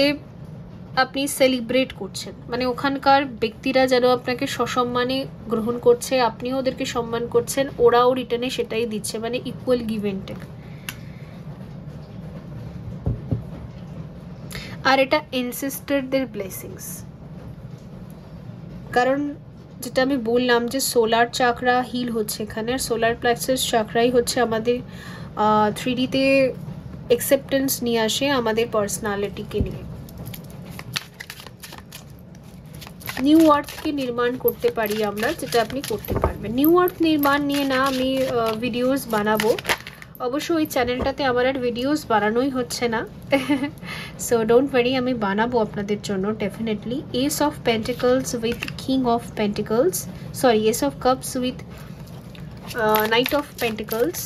আপনি সেলিব্রেট করছেন, মানে ওখানকার ব্যক্তিরা যেন আপনাকে সসম্মানে গ্রহণ করছে, আপনিও ওদেরকে সম্মান করছেন, ওরাও রিটার্নে সেটাই দিচ্ছে, মানে ইকুয়াল গিভ এন্ড টেক। আর এটা এনসেস্টরদের ব্লেসিংস, কারণ যেটা আমি বললাম যে সোলার চাকরা হিল হচ্ছে এখানে, আর সোলার প্লেক্সাস চাকরাই হচ্ছে আমাদের 3Dতে অ্যাকসেপ্টেন্স নিয়ে আসে আমাদের পার্সোনালিটিকে নিয়ে। নিউ আর্থকে নির্মাণ করতে পারি আমরা, যেটা আপনি করতে পারবেন। নিউ আর্থ নির্মাণ নিয়ে না আমি ভিডিওস বানাবো, অবশ্য ওই চ্যানেলটাতে আমার আর ভিডিওস বানানোই হচ্ছে না, সো ডোন্ট ওয়ারি, আমি বানাবো আপনাদের জন্য definitely. S of pentacles with king of pentacles, sorry, S of cups with night of pentacles,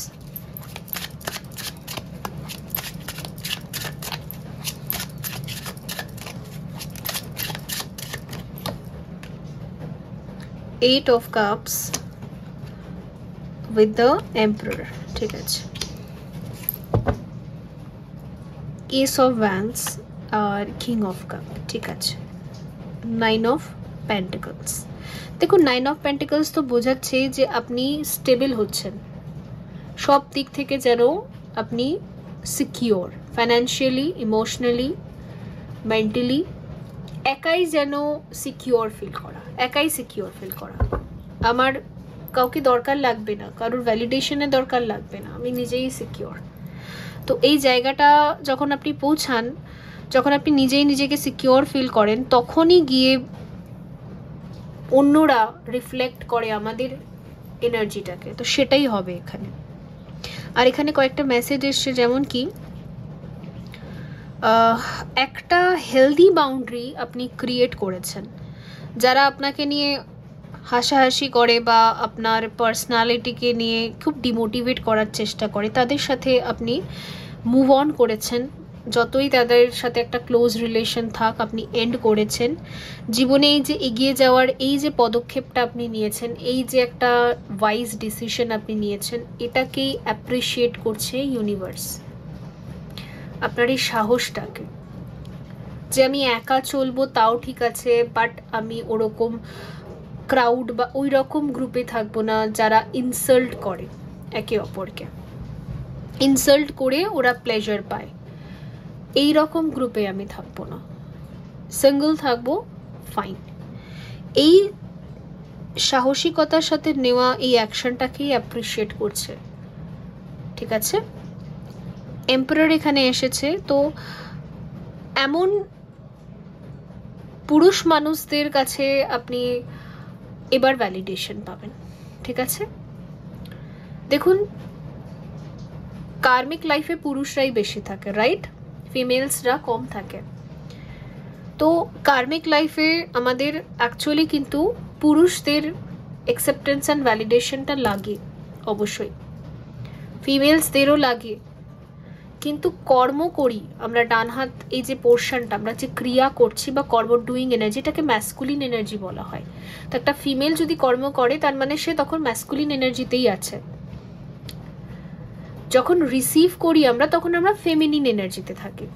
Eight of Cups with the Emperor, ঠিক আছে, Ace of Wands R King of Cup, ঠিক আছে, Nine of Pentacles। দেখুন 9 of Pentacles তো বোঝাচ্ছে যে আপনি stable হচ্ছেন, সব দিক থেকে যেন আপনি সিকিওর, ফাইন্যান্সিয়ালি, ইমোশনালি, মেন্টালি, একাই যেন সিকিওর ফিল করা, একাই সিকিওর ফিল করা, আমার কাউকে দরকার লাগবে না, কারোর ভ্যালিডেশনের দরকার লাগবে না, আমি নিজেই সিকিওর। তো এই জায়গাটা যখন আপনি পৌঁছান, যখন আপনি নিজেই নিজেকে সিকিওর ফিল করেন, তখনই গিয়ে অন্যরা রিফ্লেক্ট করে আমাদের এনার্জিটাকে, তো সেটাই হবে এখানে। আর এখানে কয়েকটা মেসেজ এসছে, যেমন কি একটা হেলদি বাউন্ডারি আপনি ক্রিয়েট করেছেন, যারা আপনাকে নিয়ে হাসাহাসি করে বা আপনার পার্সোনালিটিকে নিয়ে খুব ডিমোটিভেট করার চেষ্টা করে, তাদের সাথে আপনি মুভ অন করেছেন, যতই তাদের সাথে একটা ক্লোজ রিলেশন থাক আপনি এন্ড করেছেন। জীবনে এই যে এগিয়ে যাওয়ার এই যে পদক্ষেপটা আপনি নিয়েছেন, এই যে একটা ওয়াইজ ডিসিশন আপনি নিয়েছেন, এটাকেই অ্যাপ্রিসিয়েট করছে ইউনিভার্স, আপনার এই সাহসটাকে, যে আমি একা চলবো তাও ঠিক আছে, বাট আমি ওরকম ক্রাউড বা ওই রকম গ্রুপে থাকবো না যারা ইনসাল্ট করে একে অপরকে, ইনসাল্ট করে ওরা প্লেজার পায়, এই রকম গ্রুপে আমি থাকবো না, সিঙ্গল থাকবো, ফাইন। এই সাহসিকতার সাথে নেওয়া এই অ্যাকশনটাকেই অ্যাপ্রিসিয়েট করছে, ঠিক আছে। এম্পারার এখানে এসেছে, তো এমন পুরুষ মানুষদের কাছে আপনি এবার ভ্যালিডেশন পাবেন, ঠিক আছে। দেখুন কার্মিক লাইফে পুরুষরাই বেশি থাকে, রাইট, ফিমেলসরা কম থাকে। তো কার্মিক লাইফে আমাদের অ্যাকচুয়ালি কিন্তু পুরুষদের অ্যাকসেপ্টেন্স অ্যান্ড ভ্যালিডেশনটা লাগে, অবশ্যই ফিমেলসদেরও লাগে, কিন্তু কর্ম করি আমরা, ডান হাত এই যে পোর্শনটা আমরা যে ক্রিয়া করছি বা কর্ম, ডুইং এনার্জি, এটাকে ম্যাসকুলিন এনার্জি বলা হয়। তো একটা ফিমেল যদি কর্ম করে তার মানে সে তখন ম্যাসকুলিন এনার্জিতেই আছে, যখন রিসিভ করি আমরা তখন আমরা ফেমিনিন এনার্জিতে থাকি।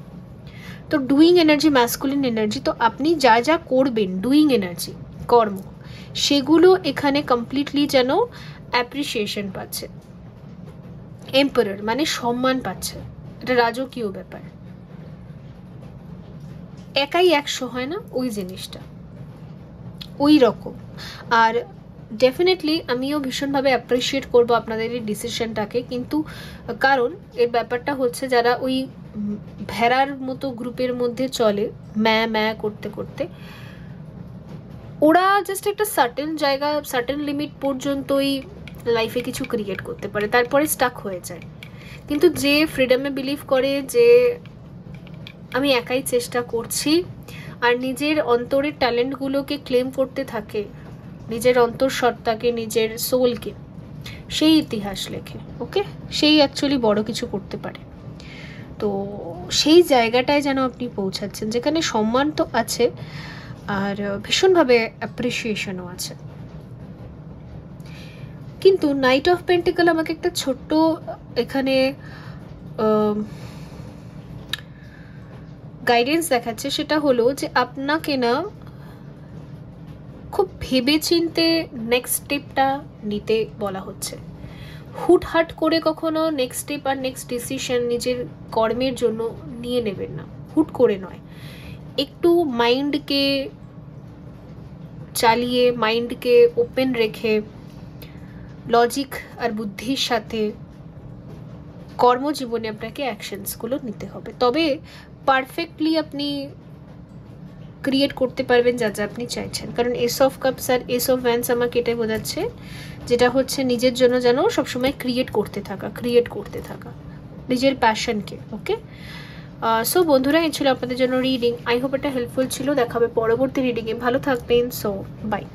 তো ডুইং এনার্জি, ম্যাসকুলিন এনার্জি, তো আপনি যা যা করবেন ডুইং এনার্জি, কর্ম, সেগুলো এখানে কমপ্লিটলি যেন অ্যাপ্রিসিয়েশন পাচ্ছে, এম্পারার মানে সম্মান পাচ্ছে, এটা রাজকীয় ব্যাপার, একাই 100 হয় না ওই জিনিসটা, ওই রকম। আর ডেফিনেটলি আমিও ভীষণভাবে অ্যাপ্রিসিয়েট করবো আপনাদের এই ডিসিশনটাকে, কিন্তু কারণ এর ব্যাপারটা হচ্ছে যারা ওই ভেড়ার মতো গ্রুপের মধ্যে চলে ম্যা করতে করতে, ওরা জাস্ট একটা সার্টেন জায়গা, সার্টেন লিমিট পর্যন্তই লাইফে কিছু ক্রিয়েট করতে পারে, তারপরে স্টাক হয়ে যায়। কিন্তু যে ফ্রিডমে বিলিভ করে, যে আমি একাই চেষ্টা করছি, আর নিজের অন্তরের ট্যালেন্টগুলোকে ক্লেম করতে থাকে, নিজের অন্তঃসত্ত্বাকে, নিজের সোলকে, সেই ইতিহাস লেখে। ওকে, সেই অ্যাকচুয়ালি বড় কিছু করতে পারে। তো সেই জায়গাটায় যেন আপনি পৌঁছাচ্ছেন, যেখানে সম্মান তো আছে আর ভীষণভাবে অ্যাপ্রিসিয়েশনও আছে। কিন্তু নাইট অফ পেন্টিকল আমাকে একটা ছোট্ট এখানে গাইডেন্স দেখাচ্ছে, সেটা হলো যে আপনাকে না খুব ভেবেচিন্তে নেক্সট স্টেপটা নিতে বলা হচ্ছে। হুটহাট করে কখনো নেক্সট স্টেপ আর নেক্সট ডিসিশন নিজের কর্মের জন্য নিয়ে নেবেন না, হুট করে নয়। একটু মাইন্ডকে চালিয়ে, মাইন্ডকে ওপেন রেখে, লজিক আর বুদ্ধির সাথে কর্মজীবনে আপনাকে অ্যাকশনসগুলো নিতে হবে, তবে পারফেক্টলি আপনি ক্রিয়েট করতে পারবেন যা যা আপনি চাইছেন। কারণ এস অফ কাপস আর এস অফ ভ্যান্স আমাকে এটাই বোঝাচ্ছে, যেটা হচ্ছে নিজের জন্য যেন সবসময় ক্রিয়েট করতে থাকা নিজের প্যাশনকে। ওকে, সো বন্ধুরা, এই ছিল আপনাদের জন্য রিডিং। আই হোপ এটা হেল্পফুল ছিল। দেখাবে পরবর্তী রিডিংয়ে। ভালো থাকবেন। So by.